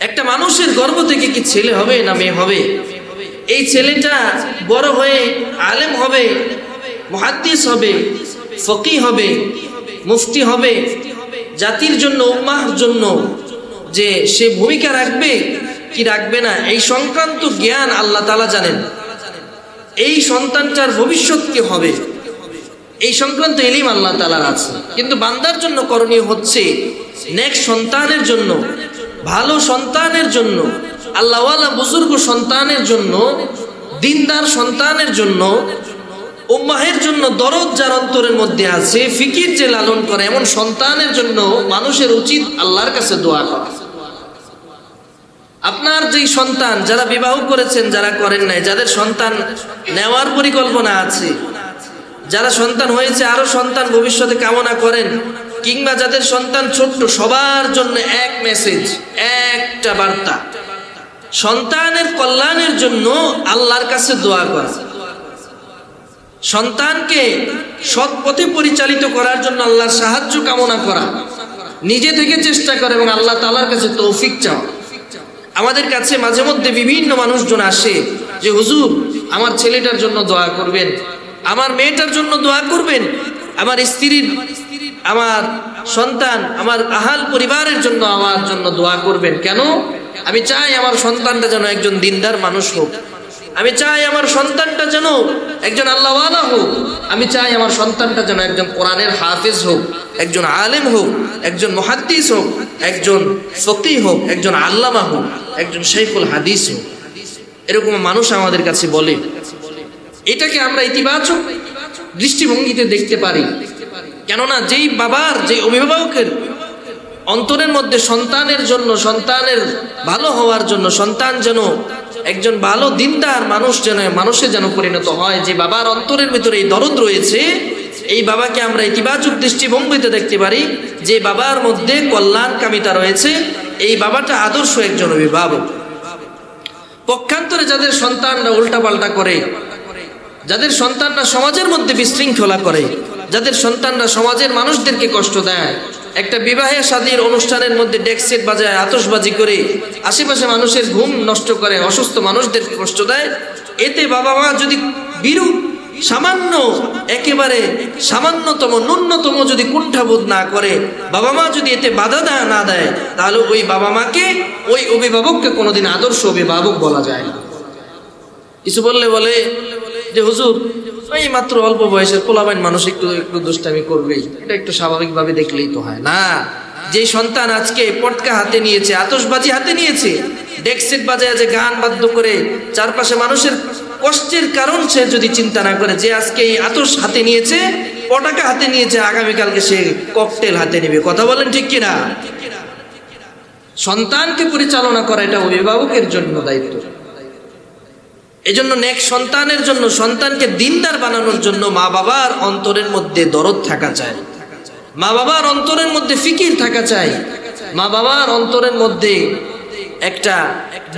একটা মানুষের গর্ভ থেকে কি ছেলে হবে না মেয়ে হবে, এই ছেলেটা বড় হয়ে আলেম হবে, মুহাদ্দিস হবে, ফকিহ হবে, মুফতি হবে, জাতির জন্য উম্মাহর জন্য যে সে ভূমিকা রাখবে কি রাখবে না, এই সংক্রান্ত জ্ঞান আল্লাহ তাআলা জানেন। এই সন্তানটার ভবিষ্যৎ কি হবে এই সংক্রান্ত ইলম আল্লাহ তাআলার আছে। কিন্তু বান্দার জন্য করণীয় হচ্ছে নেক্সট সন্তানের জন্য, ভালো সন্তানের জন্য, আল্লাহওয়ালা বুজুর্গ সন্তানের জন্য, দিনদার সন্তানের জন্য, উম্মাহের জন্য দরদ যার অন্তরের মধ্যে আছে, ফিকির যে লালন করে, এমন সন্তানের জন্য মানুষের উচিত আল্লাহর কাছে দোয়া করা। আপনার যেই সন্তান, যারা বিবাহ করেছেন, যারা করেন নাই, যাদের সন্তান নেওয়ার পরিকল্পনা আছে, যারা সন্তান হয়েছে আরো সন্তান ভবিষ্যতে কামনা করেন, কিংবা যাদের সন্তান ছোট্ট, সবার জন্য এক মেসেজ, একটা বার্তা, সন্তানের কল্যাণের জন্য আল্লাহর কাছে দোয়া করা, সন্তানকে সৎ পথে পরিচালিত করার জন্য আল্লাহর সাহায্য কামনা করা, নিজে থেকে চেষ্টা করা এবং আল্লাহ তাআলার কাছে তৌফিক চাওয়া। আমাদের কাছে মাঝে মধ্যে বিভিন্ন মানুষজন আসে যে হুজুর আমার ছেলেটার জন্য দোয়া করবেন, আমার মেয়েটার জন্য দোয়া করবেন, আমার স্ত্রীর, আমার সন্তান, আমার আহাল পরিবারের জন্য আমার জন্য দোয়া করবেন। কেন? আমি চাই আমার সন্তানটা যেন একজন দিনদার মানুষ হোক, আমি চাই আমার সন্তানটা যেন একজন আল্লাহওয়ালা হোক, আমি চাই আমার সন্তানটা যেন একজন কোরআনের হাফেজ হোক, একজন আলেম হোক, একজন মুহাদ্দিস হোক, একজন ফকিহ হোক, একজন আল্লামা হোক, একজন শাইখুল হাদিস হোক। এরকম মানুষ আমাদের কাছে বলে। এটাকে আমরা ইতিবাচক দৃষ্টিভঙ্গিতে দেখতে পারি। কেননা যেই বাবার, যেই অভিভাবকের অন্তরের মধ্যে সন্তানের জন্য, সন্তানের ভালো হওয়ার জন্য, সন্তান যেন একজন ভালো দিনদার মানুষ যেন মানুষে যেন পরিণত হয়, যে বাবার অন্তরের ভিতরে এই দরদ রয়েছে, এই বাবাকে আমরা ইতিবাচক দৃষ্টিভঙ্গিতে দেখতে পারি। যে বাবার মধ্যে কল্যাণকামিতা রয়েছে, এই বাবাটা আদর্শ একজন অভিভাবক। পক্ষান্তরে যাদের সন্তানরা উল্টাপাল্টা করে, যাদের সন্তানরা সমাজের মধ্যে বিশৃঙ্খলা করে, যাদের সন্তানরা সমাজের মানুষদেরকে কষ্ট দেয়, একটা বিবাহে শাদীর অনুষ্ঠানের মধ্যে ডেক সেট বাজায়, আতশবাজি করে আশেপাশে মানুষের ঘুম নষ্ট করে, অসুস্থ মানুষদেরকে কষ্ট দেয়, এতে বাবা মা যদি বিরূপ সামান্য, একেবারে সামান্যতম ন্যূনতম যদি কুণ্ঠাবোধ না করে, বাবা মা যদি এতে বাধা না দেয়, তাহলে ওই বাবা মাকে, ওই অভিভাবককে কোনোদিন আদর্শ অভিভাবক বলা যায় না। কিছু বললে বলে যে হুজুর এই মাত্র অল্প বয়সের পোলাবাইন মানুষ একটু একটু দুষ্টামি করবেই, এটা একটু স্বাভাবিকভাবে দেখলেই তো হয় না। যে সন্তান আজকে পটকা হাতে নিয়েছে, আতশবাজি হাতে নিয়েছে, ডেক সেট বাজায় যে গান বাদ্য করে চারপাশে মানুষের কষ্টের কারণ সে যদি চিন্তা না করে, যে আজকে এই আতশ হাতে নিয়েছে, পটাকা হাতে নিয়েছে, আগামীকালকে সে ককটেল হাতে নেবে। কথা বলেন ঠিক কিনা? সন্তানকে পরিচালনা করা এটা অভিভাবকের জন্য দায়িত্ব। এজন্য নেক্সট সন্তানের জন্য, সন্তানকে দিনদার বানানোর জন্য মা বাবার অন্তরের মধ্যে দরদ থাকা চাই, মা বাবার অন্তরের মধ্যে ফিকির থাকা চাই, মা বাবার অন্তরের মধ্যে একটা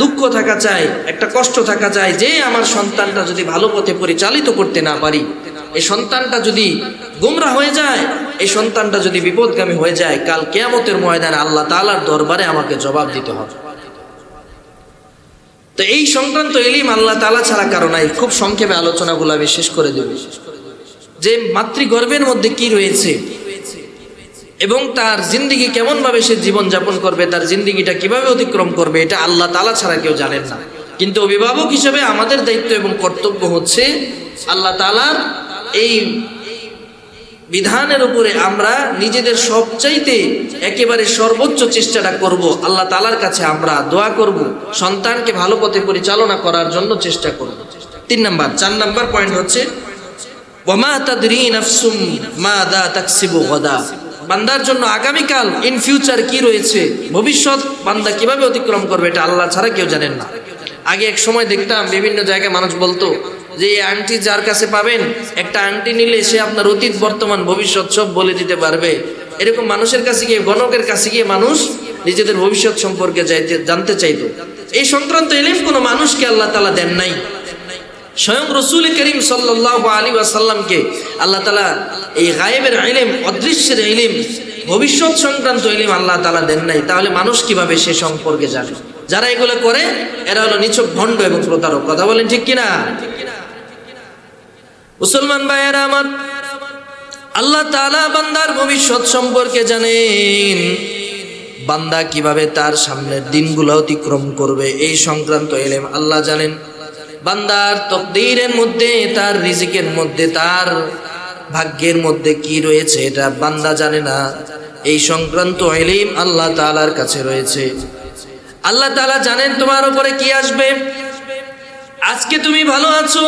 দুঃখ থাকা চাই, একটা কষ্ট থাকা চাই, যে আমার সন্তানটা যদি ভালো পথে পরিচালিত করতে না পারি, এই সন্তানটা যদি গুমরা হয়ে যায়, এই সন্তানটা যদি বিপদগামী হয়ে যায়, কাল কিয়ামতের ময়দানে আল্লাহ তাআলার দরবারে আমাকে জবাব দিতে হবে। তো এই সংক্রান্ত ইলম আল্লাহ তাআলা ছাড়া কারো নাই। খুব সংক্ষেপে আলোচনাগুলো আমি শেষ করে দেব। যে মাতৃগর্ভের মধ্যে কি রয়েছে এবং তার জিন্দেগি কেমন ভাবে সে জীবন যাপন করবে, তার জিন্দেগিটা কিভাবে অতিক্রম করবে, এটা আল্লাহ তাআলা ছাড়া কেউ জানেন না। কিন্তু অভিভাবক হিসেবে আমাদের দায়িত্ব এবং কর্তব্য হচ্ছে আল্লাহ তাআলার এই বিধানের উপরে আমরা নিজেদের সবচাইতে একেবারে সর্বোচ্চ চেষ্টাটা করব। আল্লাহ তাআলার কাছে আমরা দোয়া করব, সন্তানকে ভালো পথে পরিচালনা করার জন্য চেষ্টা করব। 4 নাম্বার পয়েন্ট হচ্ছে ওয়ামা তাদরি নাফসুম মাযা তাকসিবু গাদা। বান্দার জন্য আগামীকাল, ইন ফিউচার কি রয়েছে, ভবিষ্যৎ বান্দা কিভাবে অতিক্রম করবে, এটা আল্লাহ ছাড়া কেউ জানেন না। আগে এক সময় দেখতাম বিভিন্ন জায়গায় মানুষ বলতো যে এই আন্টি যার কাছে পাবেন, একটা আন্টি নিলে সে আপনার অতীত বর্তমান ভবিষ্যৎ সব বলে দিতে পারবে। এরকম মানুষের কাছে গিয়ে, গণকের কাছে গিয়ে মানুষ নিজেদের ভবিষ্যৎ সম্পর্কে জানতে চাইতো। এই সংক্রান্ত ইলম কোনো মানুষকে আল্লাহ তাআলা দেন নাই। স্বয়ং রাসূল করিম সাল্লাল্লাহু আলাইহি ওয়াসাল্লামকে আল্লাহ তাআলা এই গায়েবের ইলম, অদৃশ্যের ইলম, ভবিষ্যৎ সংক্রান্ত ইলম আল্লাহ তাআলা দেন নাই। তাহলে মানুষ কিভাবে সে সম্পর্কে জানে? যারা এগুলো করে এরা হলো নিছক ভণ্ড এবং প্রতারক। কথা বলেন ঠিক কিনা? মুসলমান ভাইয়েরা আমার, আল্লাহ তাআলা বান্দার ভবিষ্যৎ সম্পর্কে জানেন। বান্দা কিভাবে তার সামনের দিনগুলো অতিক্রম করবে এই সংক্রান্ত ইলম আল্লাহ জানেন। বান্দার তকদীরের মধ্যে, তার রিজিকের মধ্যে, তার ভাগ্যের মধ্যে কি রয়েছে এটা বান্দা জানে না। এই সংক্রান্ত ইলম আল্লাহ তাআলার কাছে রয়েছে। আল্লাহ তাআলা জানেন তোমার উপরে কি আসবে। আজকে তুমি ভালো আছো,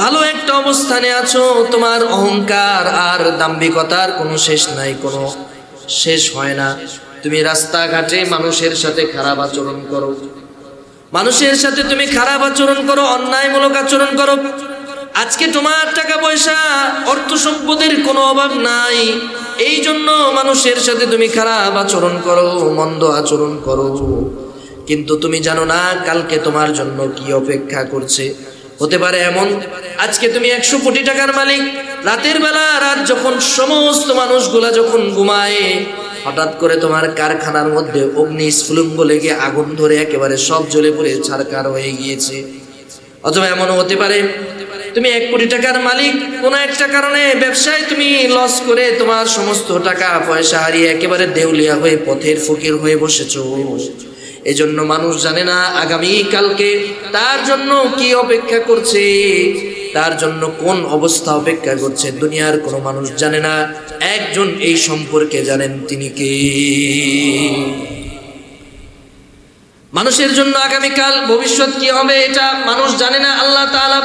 ভালো একটা অবস্থানে আছো, তোমার অহংকার আর দাম্ভিকতার কোনো শেষ নাই, কোনো শেষ হয় না। তুমি রাস্তাঘাটে মানুষের সাথে খারাপ আচরণ করো, মানুষের সাথে তুমি খারাপ আচরণ করো, অন্যায়মূলক আচরণ করো। আজকে তোমার টাকা পয়সা, অর্থ সম্পদের কোনো অভাব নাই, এই জন্য মানুষের সাথে তুমি খারাপ আচরণ করো, মন্দ আচরণ করো। কিন্তু তুমি জানো না কালকে তোমার জন্য কি অপেক্ষা করছে। হতে পারে এমন, আজকে তুমি 100 কোটি টাকার মালিক, রাতের বেলা, রাত যখন সমস্ত মানুষগুলা যখন ঘুমায়, হঠাৎ করে তোমার কারখানার মধ্যে অগ্নি স্ফুলিঙ্গ লেগে আগুন ধরে একেবারে সব জ্বলে পুড়ে ছারখার হয়ে গিয়েছে। অথবা এমনও হতে পারে তুমি 1 কোটি টাকার মালিক, কোনো একটা কারণে ব্যবসায় তুমি লস করে তোমার সমস্ত টাকা পয়সা হারিয়ে একেবারে দেউলিয়া হয়ে পথের ফকির হয়ে বসেছো। এজন্য মানুষ জানে না আগামী কালকে তার জন্য কি অপেক্ষা করছে, তার জন্য কোন অবস্থা অপেক্ষা করছে। দুনিয়ার কোনো মানুষ জানে না, একজন এই সম্পর্কে জানেন, তিনি কে? মানুষের জন্য আগামীকাল ভবিষ্যৎ কি হবে এটা মানুষ জানে না, আল্লাহ তাআলা।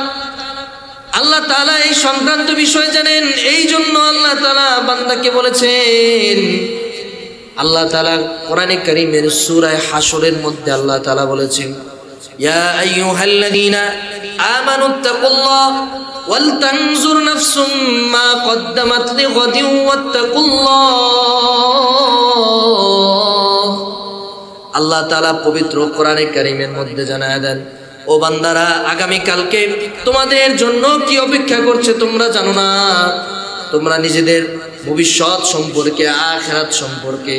আল্লাহ তাআলা এই সংক্রান্ত বিষয় জানেন। এই জন্য আল্লাহ তাআলা বান্দাকে বলেছেন, আল্লাহ তাআলা কোরআনে কারীমের সূরা হাশরের মধ্যে আল্লাহ তাআলা বলেছেন, ইয়া আইয়ুহাল্লাযীনা আমানুত্তাকুল্লাহ ওয়াল তানজুর নাফসুম মা কদ্দামাত লিগাদিন ওয়াত্তাকুল্লাহ। আল্লাহ তাআলা পবিত্র কোরআনে কারীমের মধ্যে জানায় দেন, ও বান্দারা, আগামী কালকে তোমাদের জন্য কি অপেক্ষা করছে তোমরা জানো না। তোমরা নিজেদের ভবিষ্যৎ সম্পর্কে, আখিরাত সম্পর্কে,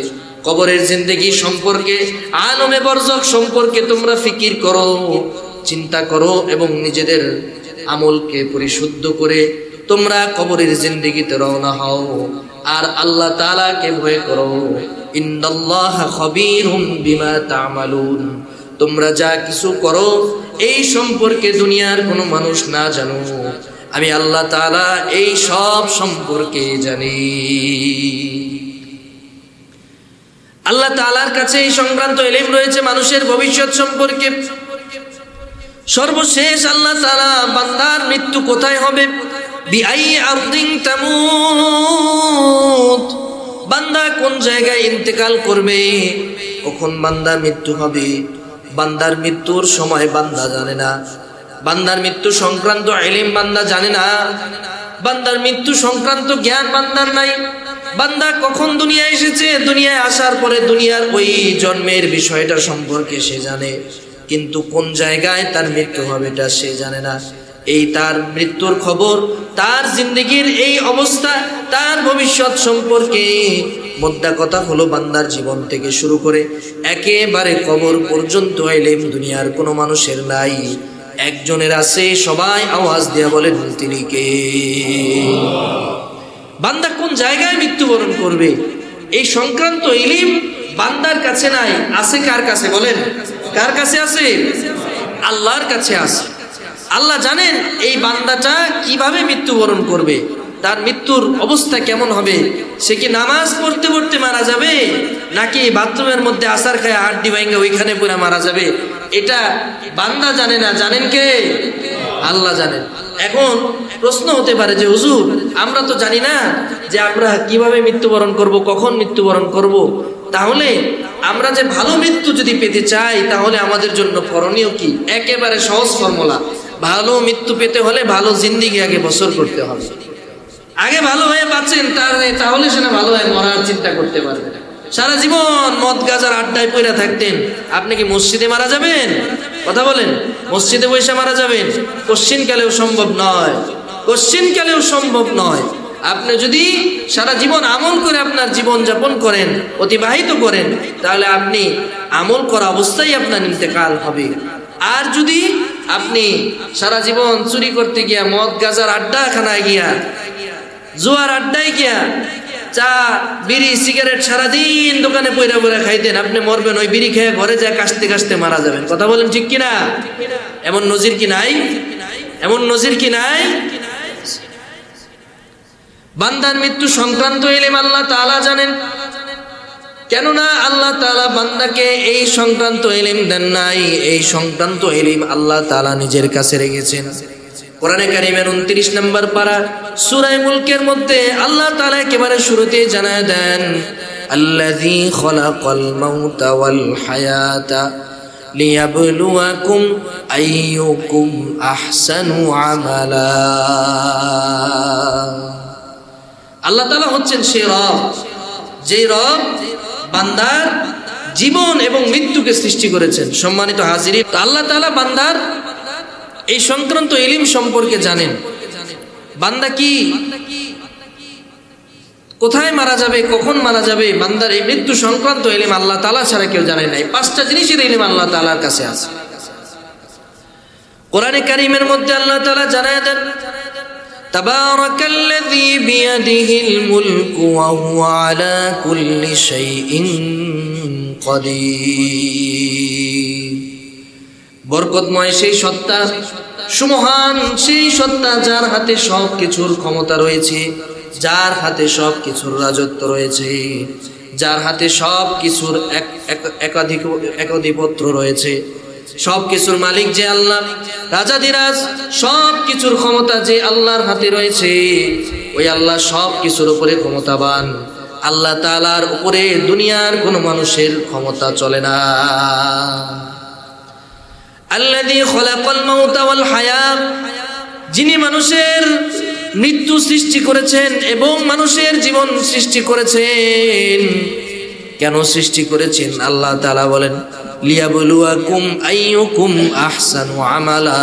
কবরের জিন্দেগি সম্পর্কে, আলমে বরজখ সম্পর্কে তোমরা ফিকির করো, চিন্তা করো এবং নিজেদের আমলকে পরিশুদ্ধ করে তোমরা কবরের জিন্দেগিতে রওনা হও। আর আল্লাহ তাআলাকে ভয় করো। ইন্নাল্লাহা খাবীরুম বিমা তা'মালুন। তোমরা যা কিছু করো এই সম্পর্কে দুনিয়ার কোনো মানুষ না জানো, আমি আল্লাহ তাআলা এই সব সম্পর্কে জানি। আল্লাহ তাআলার কাছে এই সংক্রান্ত ইলম রয়েছে মানুষের ভবিষ্যৎ সম্পর্কে। সর্বশেষ আল্লাহ তাআলা বান্দার মৃত্যু কোথায় হবে, বিআই আরদিন তামুত, বান্দা কোন জায়গায় ইন্তেকাল করবে, কখন বান্দার মৃত্যু হবে, বান্দার মৃত্যুর সময় বান্দা জানে না। বান্দার মৃত্যু সংক্রান্ত ইলম বান্দা জানে না। বান্দার মৃত্যু সংক্রান্ত জ্ঞান বান্দার নাই। বান্দা কখন দুনিয়ায় এসেছে, দুনিয়ায় আসার পরে দুনিয়ার ওই জন্মের বিষয়টা সম্পর্কে সে জানে, কিন্তু কোন জায়গায় তার মৃত্যু হবে এটা সে জানে না। এই তার মৃত্যুর খবর, তার জিন্দেগির এই অবস্থা, তার ভবিষ্যৎ সম্পর্কে মোদ্দা কথা হলো বান্দার জীবন থেকে শুরু করে একেবারে কবর পর্যন্ত ইলম দুনিয়ার কোনো মানুষের নাই। একজনের আছে, সবাই আওয়াজ দিয়া বলেন, তিনি কে? বান্দা কোন জায়গায় মৃত্যুবরণ করবে এই সংক্রান্ত ইলম বান্দার কাছে নাই। আছে কার কাছে বলেন? কার কাছে আছে? আল্লাহর কাছে আছে। আল্লাহ জানেন এই বান্দাটা কিভাবে মৃত্যুবরণ করবে, তার মৃত্যুর অবস্থা কেমন হবে। সে কি নামাজ পড়তে পড়তে মারা যাবে, নাকি বাথরুমের মধ্যে আসার খায় হাড্ডি ভাঙা ওইখানে পুরা মারা যাবে, এটা বান্দা জানে না। জানেন কে? আল্লাহ জানেন। এখন প্রশ্ন হতে পারে যে হুজুর, আমরা তো জানি না যে আমরা কিভাবে মৃত্যুবরণ করব, কখন মৃত্যুবরণ করব। তাহলে আমরা যে ভালো মৃত্যু যদি পেতে চাই তাহলে আমাদের জন্য করণীয় কি? একেবারে সহজ ফর্মুলা। ভালো মৃত্যু পেতে হলে ভালো জিন্দেগি আগে বসর করতে হবে। আগে ভালো হয়ে বাঁচেন, তাহলে সেটা ভালো হয়ে মরার চিন্তা করতে পারবে। সারা জীবন মদ গাজার আড্ডায় পড়ে থাকতেন, আপনি কি মসজিদে মারা যাবেন? কথা বলেন, মসজিদে বসে মারা যাবেন? কোশ্চিনকালেও সম্ভব নয়, কোশ্চিনকালেও সম্ভব নয়। আপনি যদি সারা জীবন আমল করে আপনার জীবন যাপন করেন, অতিবাহিত করেন, তাহলে আপনি আমল করা অবস্থায় আপনার ইন্তেকাল হবে। আর যদি আপনি সারা জীবন চুরি করতে গিয়া, মদ গাজার আড্ডাখানায় গিয়া, জুয়ার আড্ডায় গিয়া চা বিড়ি সিগারেট সারাদিন দোকানে পয়রা পয়রা খাইতেন, আপনি মরবেন ওই বিড়ি খেয়ে ঘরে যায় কাশতে কাশতে মারা যাবেন। কথা বলেন ঠিক কিনা? এমন নজির কি নাই? এমন নজির কি নাই? বান্দার মৃত্যু সংক্রান্ত ইলম আল্লাহ তাআলা জানেন, কেননা আল্লাহ তাআলা বান্দাকে এই সংক্রান্ত ইলম দেন নাই, এই সংক্রান্ত ইলম আল্লাহ তাআলা নিজের কাছে রেখেছেন। কোরআনে কারীমের 29 নম্বর পারা সূরা মুলকের মধ্যে আল্লাহ তাআলা একেবারে শুরুতে জানায় দেন, আল্লাযী খালাকাল মাউতা ওয়াল হায়াতা লিয়াবলুয়াকুম আইয়ুকুম আহসানু আমালা। আল্লাহ তাআলা হচ্ছেন সেই রব, যে রব বান্দার জীবন এবং মৃত্যুকে সৃষ্টি করেছেন। সম্মানিত হাজিরিন, আল্লাহ তাআলা বান্দার এই সংক্রান্ত ইলম সম্পর্কে জানেন। বান্দা কি কোথায় মারা যাবে, কখন মারা যাবে, বান্দার এই মৃত্যু সংক্রান্ত ইলম আল্লাহ তাআলা ছাড়া কেউ জানে নাই। 5টা জিনিসের ইলম আল্লাহ তাআলার কাছে আছে। কোরআনে কারীমের মধ্যে আল্লাহ তাআলা জানায় দেন, তাবারাকাল্লাযী বিয়াদিহিল মুলকু ওয়া হুয়া আলা কুল্লি শাইইন কাদির। বরকতময় সেই সত্তা, সুমহান সেই সত্তা, যার হাতে সব কিছুর ক্ষমতা রয়েছে, যার হাতে সব কিছুর রাজত্ব রয়েছে, যার হাতে সব কিছুর একাধিপত্য রয়েছে। সব কিছুর মালিক যে আল্লাহ, রাজাদিরাজ, সব কিছুর ক্ষমতা যে আল্লাহর হাতে রয়েছে, ওই আল্লাহ সব কিছুর উপরে ক্ষমতাবান। আল্লাহ তাআলার উপরে দুনিয়ার কোনো মানুষের ক্ষমতা চলে না। আল্লাযী খালাকাল মাউতা ওয়াল হায়াত, যিনি মানুষের মৃত্যু সৃষ্টি করেছেন এবং মানুষের জীবন সৃষ্টি করেছেন। কেন সৃষ্টি করেছেন? আল্লাহ তাআলা বলেন, লিয়াবলুয়াকুম আইয়ুকুম আহসানু আমালা।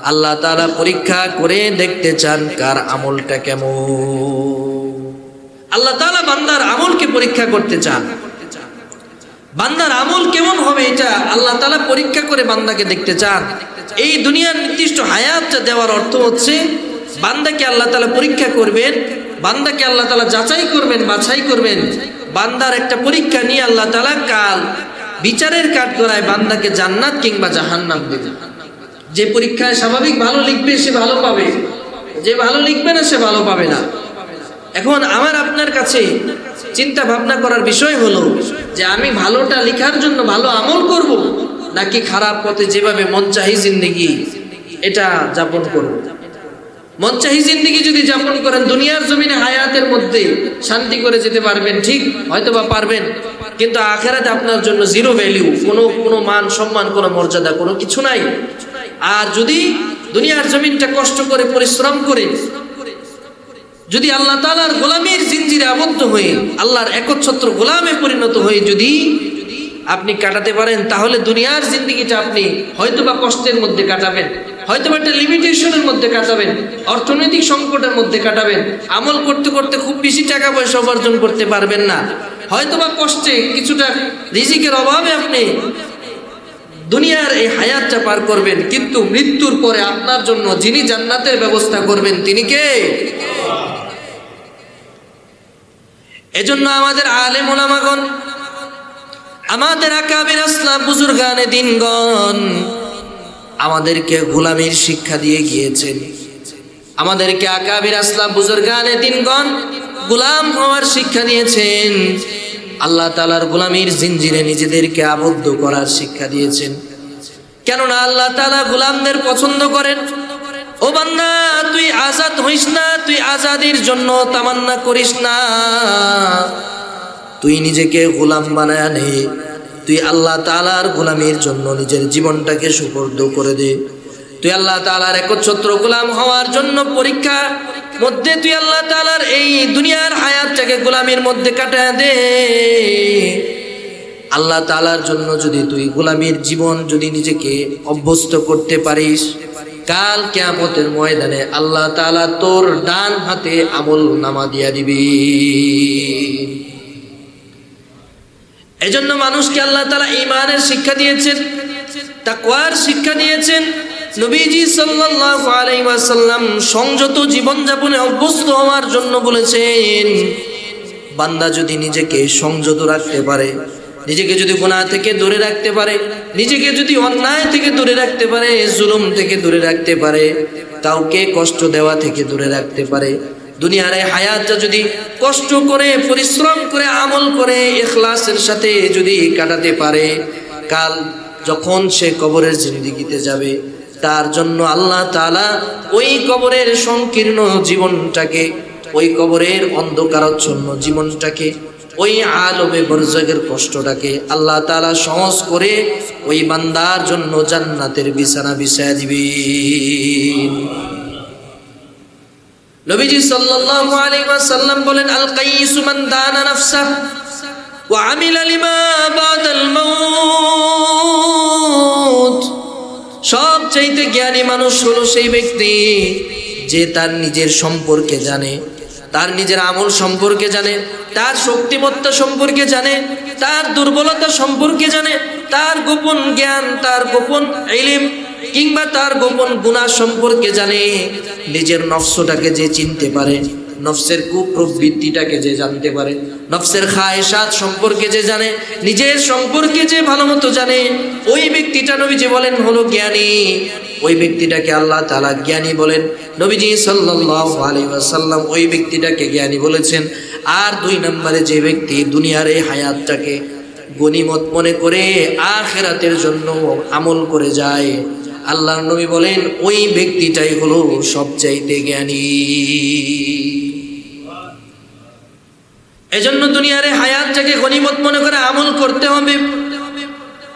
আল্লাহ তাআলা পরীক্ষা করে দেখতে চান কার আমলটা কেমন। আল্লাহ তাআলা বান্দার আমলকে পরীক্ষা করতে চান। বান্দার আমল কেমন হবে এটা আল্লাহ তাআলা পরীক্ষা করে বান্দাকে দেখতে চান। এই দুনিয়ার নির্দিষ্ট হায়াতটা দেওয়ার অর্থ হচ্ছে বান্দাকে আল্লাহ তাআলা পরীক্ষা করবেন, বান্দাকে আল্লাহ তাআলা যাচাই করবেন, বাছাই করবেন। বান্দার একটা পরীক্ষা নিয়ে আল্লাহ তাআলা কাল বিচারের কাঠগড়ায় বান্দাকে জান্নাত কিংবা জাহান্নাম দেবেন। যে পরীক্ষায় স্বাভাবিক ভালো লিখবে সে ভালো পাবে, যে ভালো লিখবে না সে ভালো পাবে না। এখন আমার আপনার কাছে চিন্তা ভাবনা করার বিষয় হলো যে আমি ভালোটা লেখার জন্য ভালো আমল করব, নাকি খারাপ পথে যেভাবে মন চাহি জিন্দেগি এটা যাপন করব। মন চাহি জিন্দেগি যদি যাপন করেন, দুনিয়ার জমিনে হায়াতের মধ্যে শান্তি করে যেতে পারবেন, ঠিক হয়তো বা পারবেন, কিন্তু আখিরাতে আপনার জন্য জিরো ভ্যালু, কোনো মান সম্মান, কোনো মর্যাদা, কোনো কিছু নাই। আর যদি দুনিয়ার জমিনটা কষ্ট করে পরিশ্রম করে যদি আল্লাহ তাআলার গোলামীর জিনজিরে আবদ্ধ হয়ে আল্লাহর একচ্ছত্র গোলামে পরিণত হয়ে যদি আপনি কাটাতে পারেন, তাহলে দুনিয়ার জিন্দেগিটা আপনি হয়তোবা কষ্টের মধ্যে কাটাবেন, হয়তোবা একটা লিমিটেশনের মধ্যে কাটাবেন, অর্থনৈতিক সংকটের মধ্যে কাটাবেন, আমল করতে করতে খুব বেশি টাকা পয়সা উপার্জন করতে পারবেন না, হয়তোবা কষ্টে কিছুটা রিজিকের অভাবে আপনি দুনিয়ার এই হায়াতটা পার করবেন। কিন্তু মৃত্যুর পরে আপনার জন্য যিনি জান্নাতের ব্যবস্থা করবেন তিনি কে? এজন্য আমাদের আলেম ওলামাগণ, আমাদের আকাবির আসলাফ বুজুর্গানে দ্বীনগণ আমাদেরকে গোলামীর শিক্ষা দিয়ে গিয়েছেন। আমাদেরকে আকাবির আসলাফ বুজুর্গানে দ্বীনগণ গোলাম হওয়ার শিক্ষা দিয়েছেন। আল্লাহ তাআলার গোলামীর জিনজিরে নিজেদেরকে আবদ্ধ করার শিক্ষা দিয়েছেন। কেননা আল্লাহ তাআলা গোলামদের পছন্দ করেন। ও বান্দা, তুই আজাদ হইস না, তুই আজাদির জন্য তামান্না করিস না, তুই নিজেকে গোলাম বানায় নে। তুই আল্লাহ তাআলার গোলামীর জন্য নিজের জীবনটাকে সুপর্দ করে দে। তুই আল্লাহ তাআলার একচ্ছত্র গোলাম হওয়ার জন্য পরীক্ষা মধ্যে তুই আল্লাহ তাআলার এই দুনিয়ার হায়াতটাকে গোলামির মধ্যে কাটায় দে। আল্লাহ তাআলার জন্য যদি তুই গোলামির জীবন যদি নিজেকে অভ্যস্ত করতে পারিস, কাল কিয়ামতের ময়দানে আল্লাহ তাআলা তোর ডান হাতে আমল নামা দিয়া দিবে। এজন্য মানুষকে আল্লাহ তাআলা ঈমানের শিক্ষা দিয়েছেন, তাকওয়ার শিক্ষা দিয়েছেন। নবীজি সাল্লাল্লাহু আলাইহি ওয়াসাল্লাম সংযত জীবন যাপনে অভ্যস্ত হওয়ার জন্য বলেছেন, বান্দা যদি নিজেকে সংযত রাখতে পারে, নিজেকে যদি গুনাহ থেকে দূরে রাখতে পারে, নিজেকে যদি অন্যায় থেকে দূরে রাখতে পারে, জুলুম থেকে দূরে রাখতে পারে, কাউকে কষ্ট দেওয়া থেকে দূরে রাখতে পারে, দুনিয়ার এই হায়াতটা যদি কষ্ট করে পরিশ্রম করে আমল করে ইখলাসের সাথে যদি কাটাতে পারে, কাল যখন সে কবরের জিন্দেগিতে যাবে তার জন্য আল্লাহ তাআলা ওই কবরের সংকীর্ণ জীবনটাকে, ওই কবরের অন্ধকারাচ্ছন্ন জীবনটাকে, ওই আলমে বরজাখের কষ্টটাকে আল্লাহ তাআলা সহজ করে ওই বান্দার জন্য জান্নাতের বিছানা বিছায়া দিবেন। নবীজি সাল্লাল্লাহু আলাইহি ওয়াসাল্লাম বলেন, আল কাইসু মান দানা নাফসাহু ওয়া আমিলা লিমা বাদাল মাউত। সবচাইতে জ্ঞানী মানুষ হলো সেই ব্যক্তি যে তার নিজের সম্পর্কে জানে, তার নিজের আমল সম্পর্কে জানে, তার শক্তিমত্তা সম্পর্কে জানে, তার দুর্বলতা সম্পর্কে জানে, তার গোপন জ্ঞান, তার গোপন ইলম কিংবা তার গোপন গুনাহ সম্পর্কে জানে। নিজের নফসটাকে যে চিনতে পারে, নফসের কুপ্রবৃত্তিটাকে যে জানতে পারে, নফসের খায়েশাত সম্পর্কে যে জানে, নিজের সম্পর্কে যে ভালো মতো জানে, ওই ব্যক্তিটা নবীজি বলেন হলো জ্ঞানী। ওই ব্যক্তিটাকে আল্লাহ তাআলা জ্ঞানী বলেন। নবীজি সাল্লাল্লাহু আলাইহি ওয়াসাল্লাম ওই ব্যক্তিটাকে জ্ঞানী বলেছেন। আর 2 নম্বরে যে ব্যক্তি দুনিয়ার এই হায়াতটাকে গনিমত মনে করে আখিরাতের জন্য আমল করে যায়, আল্লাহর নবী বলেন ওই ব্যক্তিটাই হলো সবচাইতে জ্ঞানী। এজন্য দুনিয়ার এই হায়াতটাকে গনিমত মনে করে আমল করতে হবে।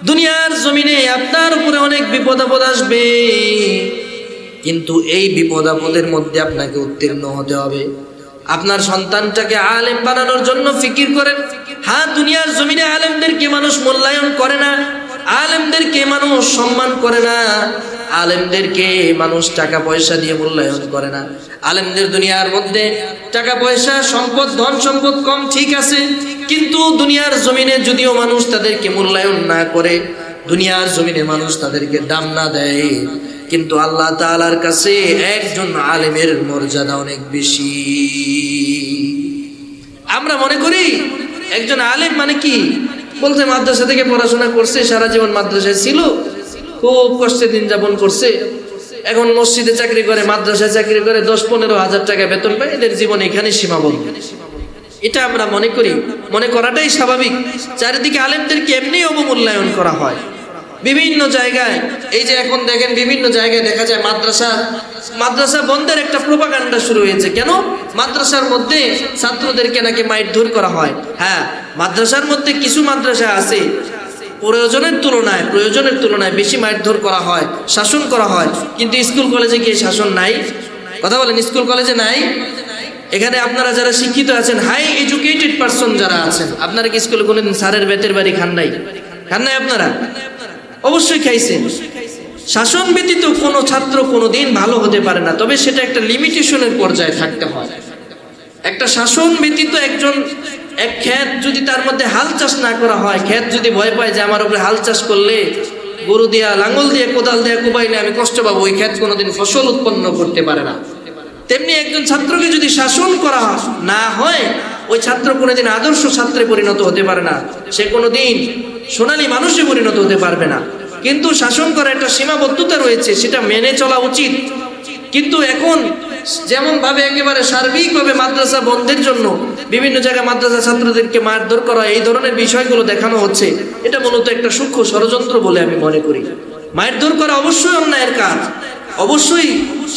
দুনিয়ার জমিনে আপনার উপরে অনেক বিপদ আপদ আসবে, কিন্তু এই বিপদ আপদের মধ্যে আপনাকে উত্তীর্ণ হতে হবে। আপনার সন্তানটাকে আলেম বানানোর জন্য ফিকির করেন। হ্যাঁ, দুনিয়ার জমিনে আলেমদেরকে মানুষ মূল্যায়ন করে না, আলেমদেরকে মানুষ সম্মান করে না, আলেমদেরকে মানুষ টাকা পয়সা দিয়ে মূল্যায়ন করে না। আলেমদের দুনিয়ার মধ্যে টাকা পয়সা সম্পদ ধন সম্পদ কম, ঠিক আছে, কিন্তু দুনিয়ার জমিনে যদিও মানুষ তাদেরকে মূল্যায়ন না করে, দুনিয়ার জমিনে মানুষ তাদেরকে দাম না দেয়, কিন্তু আল্লাহ তাআলার কাছে একজন আলেমের মর্যাদা অনেক বেশি। আমরা মনে করি একজন আলেম মানে কি, বলতে মাদ্রাসা থেকে পড়াশোনা করছে, সারা জীবন মাদ্রাসায় ছিল, খুব কষ্টে দিন যাপন করছে, এখন মসজিদে চাকরি করে, মাদ্রাসায় চাকরি করে, 10-15 হাজার টাকা বেতন পায়, এদের জীবন এখানে সীমাবদ্ধ। এটা আমরা মনে করি, মনে করাটাই স্বাভাবিক। চারিদিকে আলেমদেরকে এমনি অবমূল্যায়ন করা হয় বিভিন্ন জায়গায়। এই যে এখন দেখেন বিভিন্ন জায়গায় দেখা যায় মাদ্রাসা বন্ধের একটা প্রোপাগান্ডা শুরু হয়েছে। কেন? মাদ্রাসার মধ্যে ছাত্রদেরকে নাকি মারধর করা হয়। হ্যাঁ, মাদ্রাসার মধ্যে কিছু মাদ্রাসা আছে প্রয়োজনের তুলনায় বেশি মারধর করা হয়, শাসন করা হয়, কিন্তু স্কুল কলেজে কি শাসন নাই? কথা বলেন, স্কুল কলেজে নাই? এখানে আপনারা যারা শিক্ষিত আছেন, হাই এডুকেটেড পারসন যারা আছেন, আপনারা কি স্কুলে কোনোদিন স্যারের বেতের বাড়ি খান নাই? আপনারা অবশ্যই খাইছেন। শাসন ব্যতীত কোনো ছাত্র কোনোদিন ভালো হতে পারে না, তবে সেটা একটা লিমিটেশনের পর্যায়ে থাকতে হয়। একটা শাসন ব্যতীত এক ক্ষেত যদি তার মধ্যে হাল চাষ না করা হয়, ক্ষেত যদি ভয় পায় যে আমার উপরে হাল চাষ করলে গরু দিয়া, লাঙ্গল দিয়ে, কোদাল দিয়ে কোবাইলে আমি কষ্ট পাবো, ওই ক্ষেত কোনোদিন ফসল উৎপন্ন করতে পারে না। তেমনি একজন ছাত্রকে যদি শাসন করা না হয়, ওই ছাত্র কোনোদিন আদর্শ ছাত্রে পরিণত হতে পারে না, সে কোনোদিন সোনালী মানুষে পরিণত হতে পারবে না। কিন্তু শাসন করার একটা সীমাবদ্ধতা রয়েছে, সেটা মেনে চলা উচিত। কিন্তু এখন যেমন ভাবে একেবারে সার্বিকভাবে মাদ্রাসা বন্ধের জন্য বিভিন্ন জায়গায় মাদ্রাসা ছাত্রদেরকে মারধর করা, এই ধরনের বিষয়গুলো দেখানো হচ্ছে, এটা মূলত একটা সূক্ষ্ম ষড়যন্ত্র বলে আমি মনে করি। মারধর করা অবশ্যই অন্যায়ের কাজ, অবশ্যই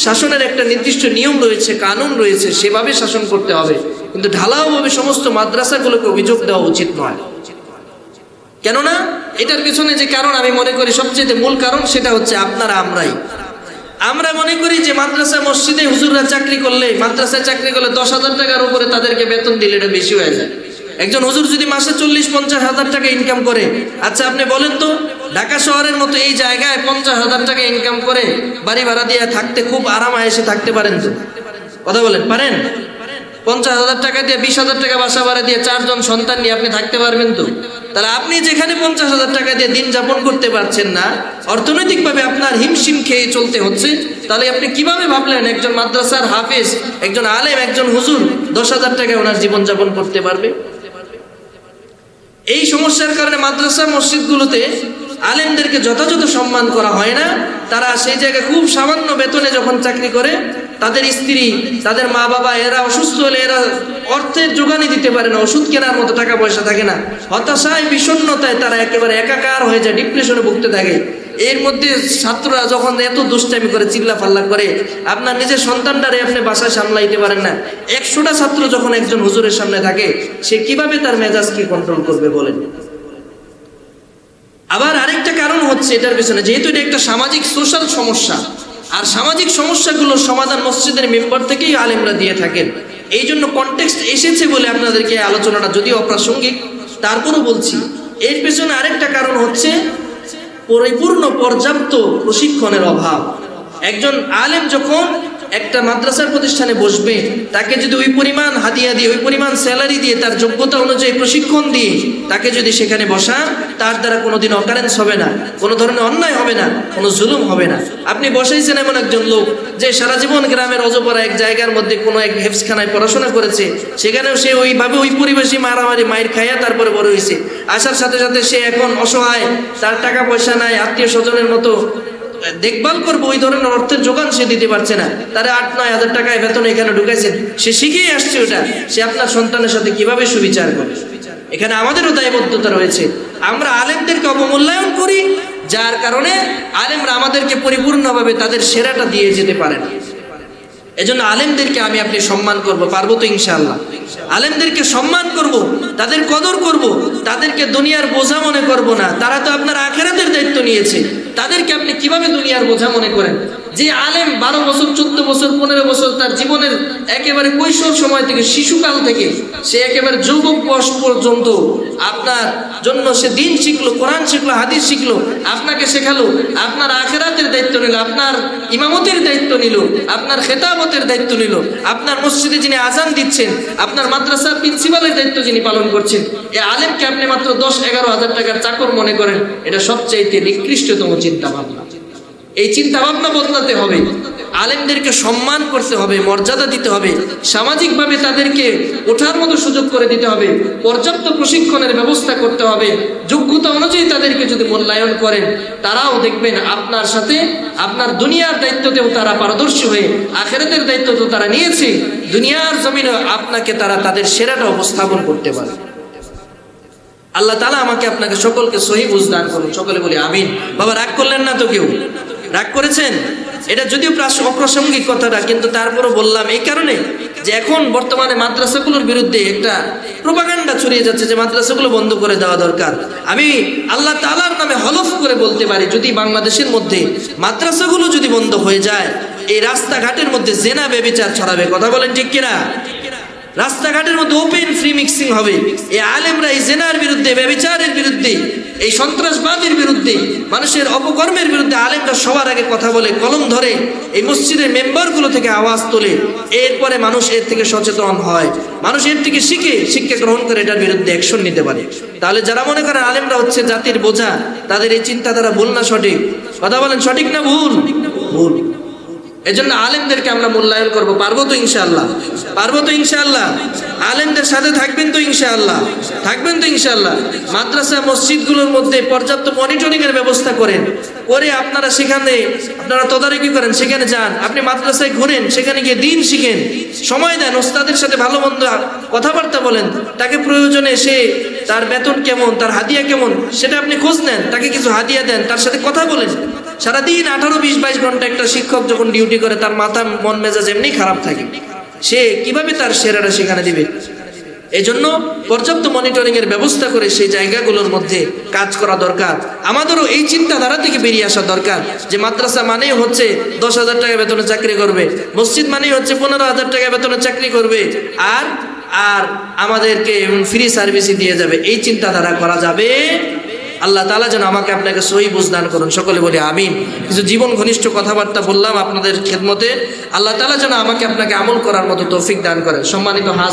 শাসনের একটা নির্দিষ্ট নিয়ম রয়েছে, কানুন রয়েছে, সেভাবে শাসন করতে হবে, কিন্তু ঢালাওভাবে সমস্ত মাদ্রাসাগুলোকে অভিযোগ দেওয়া উচিত নয়। কেননা এটার পেছনে যে কারণ আমি মনে করি সবচেয়ে মূল কারণ, সেটা হচ্ছে আমরাই আমরা মনে করি যে মাদ্রাসা মসজিদে হুজুররা চাকরি করলে, মাদ্রাসায় চাকরি করলে 10,000 টাকার উপরে তাদেরকে বেতন দিলে এটা বেশি হয়ে যায়। একজন হুজুর যদি মাসে 40-50 হাজার টাকা ইনকাম করে, আচ্ছা আপনি বলেন তো ঢাকা শহরের মতো এই জায়গায় 50,000 টাকা ইনকাম করে বাড়ি ভাড়া দিয়ে থাকতে খুব আরামায় এসে থাকতে পারেন তো? কথা বলেন, পারেন? 50,000 টাকা দিয়ে 20,000 টাকা বাসা ভাড়া দিয়ে 4 জন সন্তান নিয়ে আপনি থাকতে পারবেন তো? তাহলে আপনি যেখানে 50,000 টাকা দিয়ে দিন যাপন করতে পারছেন না, অর্থনৈতিকভাবে আপনার হিমশিম খেয়ে চলতে হচ্ছে, তাহলে আপনি কিভাবে ভাবলেন একজন মাদ্রাসার হাফেজ, একজন আলেম, একজন হুজুর 10,000 টাকায় ওনার জীবন যাপন করতে পারবে? এই সমস্যার কারণে মাদ্রাসা মসজিদগুলোতে আলেমদেরকে যথাযথ সম্মান করা হয় না। তারা সেই জায়গায় খুব সামান্য বেতনে যখন চাকরি করে, তাদের স্ত্রী, তাদের মা বাবা এরা অসুস্থ হলে এরা অর্থের যোগানই দিতে পারে না, ওষুধ কেনার মতো টাকা পয়সা থাকে না, হতাশায় বিষণ্ণতায় তারা একেবারে একাকার হয়ে যায়, ডিপ্রেশনে ভুগতে থাকে। এর মধ্যে ছাত্ররা যখন এত দুষ্টামি করে, চিল্লা ফাল্লা করে, আপনার নিজের সন্তানটারে আপনি বাসায় সামলাইতে পারেন না, 100টা ছাত্র যখন একজন হুজুরের সামনে থাকে, সে কিভাবে তার মেজাজকে কন্ট্রোল করবে বলেন? আবার আরেকটা কারণ হচ্ছে এটার পেছনে, যেহেতু এটা একটা সামাজিক সোশ্যাল সমস্যা, আর সামাজিক সমস্যাগুলোর সমাধান মসজিদের মেম্বার থেকেই আলেমরা দিয়ে থাকেন। এই জন্য কনটেক্সট এসেছে বলে আপনাদেরকে আলোচনাটা যদিও অপ্রাসঙ্গিক, তারপরও বলছি। এর পেছনে আরেকটা কারণ হচ্ছে পরিপূর্ণ পর্যাপ্ত প্রশিক্ষণের অভাব। একজন আলেম যখন একটা মাদ্রাসার প্রতিষ্ঠানে বসবে, তাকে যদি ওই পরিমাণ হাদিয়া দিয়ে, ওই পরিমাণ স্যালারি দিয়ে, তার যোগ্যতা অনুযায়ী প্রশিক্ষণ দিয়ে তাকে যদি সেখানে বসান, তার দ্বারা কোনোদিন অকারেন্স হবে না, কোনো ধরনের অন্যায় হবে না, কোনো জুলুম হবে না। আপনি বসাইছেন এমন একজন লোক যে সারা জীবন গ্রামের অজপাড়া এক জায়গার মধ্যে কোনো এক হেফজখানায় পড়াশোনা করেছে, সেখানেও সে ওইভাবে ওই পরিবেশে মারামারি মায়ের খাইয়া তারপরে বড় হয়েছে। আসার সাথে সাথে সে এখন অসহায়, তার টাকা পয়সা নাই, আত্মীয় স্বজনের মতো দেখভাল করবো ওই ধরনের অর্থের যোগান সে দিতে পারছে না। তারা 8-9 হাজার টাকায় বেতন এখানে ঢুকাইছেন, সে শিখেই আসছে ওটা, সে আপনার সন্তানের সাথে কিভাবে সুবিচার করে? এখানে আমাদেরও দায়বদ্ধতা রয়েছে। আমরা আলেমদেরকে অবমূল্যায়ন করি, যার কারণে আলেমরা আমাদেরকে পরিপূর্ণভাবে তাদের সেরাটা দিয়ে যেতে পারে না। এজন্য আলেমদেরকে আমি আপনি সম্মান করব, পারবো তো ইনশাআল্লাহ? আলেমদেরকে সম্মান করব, তাদের কদর করব, তাদেরকে দুনিয়ার বোঝা মনে করব না। তারা তো আপনার আখিরাতের দায়িত্ব নিয়েছে, তাদেরকে আপনি কিভাবে দুনিয়ার বোঝা মনে করেন? যে আলেম 12 বছর, 14 বছর, 15 বছর তার জীবনের একেবারে কৈশোর সময় থেকে, শিশুকাল থেকে সে একেবারে যুবক বয়স পর্যন্ত আপনার জন্য সে দিন শিখলো, কোরআন শিখলো, হাদিস শিখলো, আপনাকে শেখালো, আপনার আখিরাতের দায়িত্ব নিল, আপনার ইমামতের দায়িত্ব নিল, আপনার খেতাবতের দায়িত্ব নিল, আপনার মসজিদে যিনি আজান দিচ্ছেন, আপনার মাদ্রাসার প্রিন্সিপালের দায়িত্ব যিনি পালন করছেন, এই আলেমকে আপনি মাত্র 10-11 হাজার টাকার চাকর মনে করেন, এটা সবচাইতে নিকৃষ্টতম চিন্তা ভাবনা। এই চিন্তা ভাবনা বদলাতে হবে। আলেমদেরকে সম্মান করতে হবে, মর্যাদা দিতে হবে, সামাজিকভাবে তাদেরকে ওঠার মতো সুযোগ করে দিতে হবে, পর্যাপ্ত প্রশিক্ষণের ব্যবস্থা করতে হবে। যোগ্যতা অনুযায়ী তাদেরকে যদি মূল্যায়ন করেন, তারাও দেখবেন আপনার সাথে আপনার দুনিয়ার দায়িত্বতেও তারা পারদর্শী হয়ে, আখিরাতের দায়িত্ব তো তারা নিয়েছে, দুনিয়ার জমিনে আপনাকে তারা তাদের সেরাটা উপস্থাপন করতে পারে। আল্লাহ তাআলা আমাকে আপনাকে সকলকে সহি বুঝ দান করুন। সকলে বলি আমিন। বাবা রাগ করলেন না তো? কেউ রাগ করেছেন? এটা যদিও অপ্রাসঙ্গিক কথাটা, কিন্তু তারপরও বললাম এই কারণে যে এখন বর্তমানে মাদ্রাসাগুলোর বিরুদ্ধে একটা প্রোপাগান্ডা ছড়িয়ে যাচ্ছে যে মাদ্রাসাগুলো বন্ধ করে দেওয়া দরকার। আমি আল্লাহ তাআলার নামে হলফ করে বলতে পারি, যদি বাংলাদেশের মধ্যে মাদ্রাসাগুলো যদি বন্ধ হয়ে যায়, এই রাস্তাঘাটের মধ্যে জেনা ব্যভিচার ছড়াবে। কথা বলেন ঠিক কিনা? রাস্তাঘাটের মধ্যে ওপেন ফ্রি মিক্সিং হবে। এই আলেমরা এই জেনার বিরুদ্ধে, ব্যভিচারের বিরুদ্ধে, এই সন্ত্রাসবাদের বিরুদ্ধে, মানুষের অপকর্মের বিরুদ্ধে আলেমরা সবার আগে কথা বলে, কলম ধরে, এই মসজিদের মেম্বারগুলো থেকে আওয়াজ তোলে। এরপরে মানুষ এর থেকে সচেতন হয়, মানুষ এর থেকে শিখে, শিক্ষা গ্রহণ করে এটার বিরুদ্ধে অ্যাকশন নিতে পারে। তাহলে যারা মনে করেন আলেমরা হচ্ছে জাতির বোঝা, তাদের এই চিন্তাধারা ভুল না সঠিক? কথা বলেন, সঠিক না ভুল? ভুল। এজন্য আলেমদেরকে আমরা মূল্যায়ন করব। পারবো তো ইনশাআল্লাহ? পারবো তো ইনশাআল্লাহ? আলেমদের সাথে থাকবেন তো ইনশাআল্লাহ? থাকবেন তো ইনশাআল্লাহ? মাদ্রাসা মসজিদগুলোর মধ্যে পর্যাপ্ত মনিটরিং এর ব্যবস্থা করেন, করে আপনারা সেখানে আপনারা তদারকি করেন, সেখানে যান, আপনি মাদ্রাসায় ঘুরেন, সেখানে গিয়ে দিন শিখেন, সময় দেন, ওস্তাদের সাথে ভালো মন্দ কথাবার্তা বলেন, তাকে প্রয়োজনে সে তার বেতন কেমন, তার হাদিয়া কেমন, সেটা আপনি খোঁজ নেন, তাকে কিছু হাদিয়া দেন, তার সাথে কথা বলেন। সারাদিন 18, 20, 22 ঘন্টা একটা শিক্ষক যখন ডিউটি করে, তার মাথা মন মেজাজ এমনি খারাপ থাকে, সে কিভাবে তার সেরাটা সেখানে দিবে? এজন্য পর্যাপ্ত মনিটরিং এর ব্যবস্থা করে সেই জায়গাগুলোর মধ্যে কাজ করা দরকার। আমাদেরও এই চিন্তাধারা থেকে বেরিয়ে আসা দরকার যে মাদ্রাসা মানেই হচ্ছে 10,000 টাকা বেতনে চাকরি করবে, মসজিদ মানেই হচ্ছে 15,000 টাকা বেতনে চাকরি করবে, আর আর আমাদেরকে ফ্রি সার্ভিসই দিয়ে যাবে। এই চিন্তাধারা করা যাবে। আল্লাহ তাআলা যেন আমাকে আপনাকে সহি বুঝ দান করুন, সকলে বলি আমিন। কিছু জীবন ঘনিষ্ঠ কথাবার্তা বললাম আপনাদের খেদমতে। আল্লাহ তাআলা যেন আমাকে আপনাকে আমল করার মতো তৌফিক দান করেন। সম্মানিত হাজ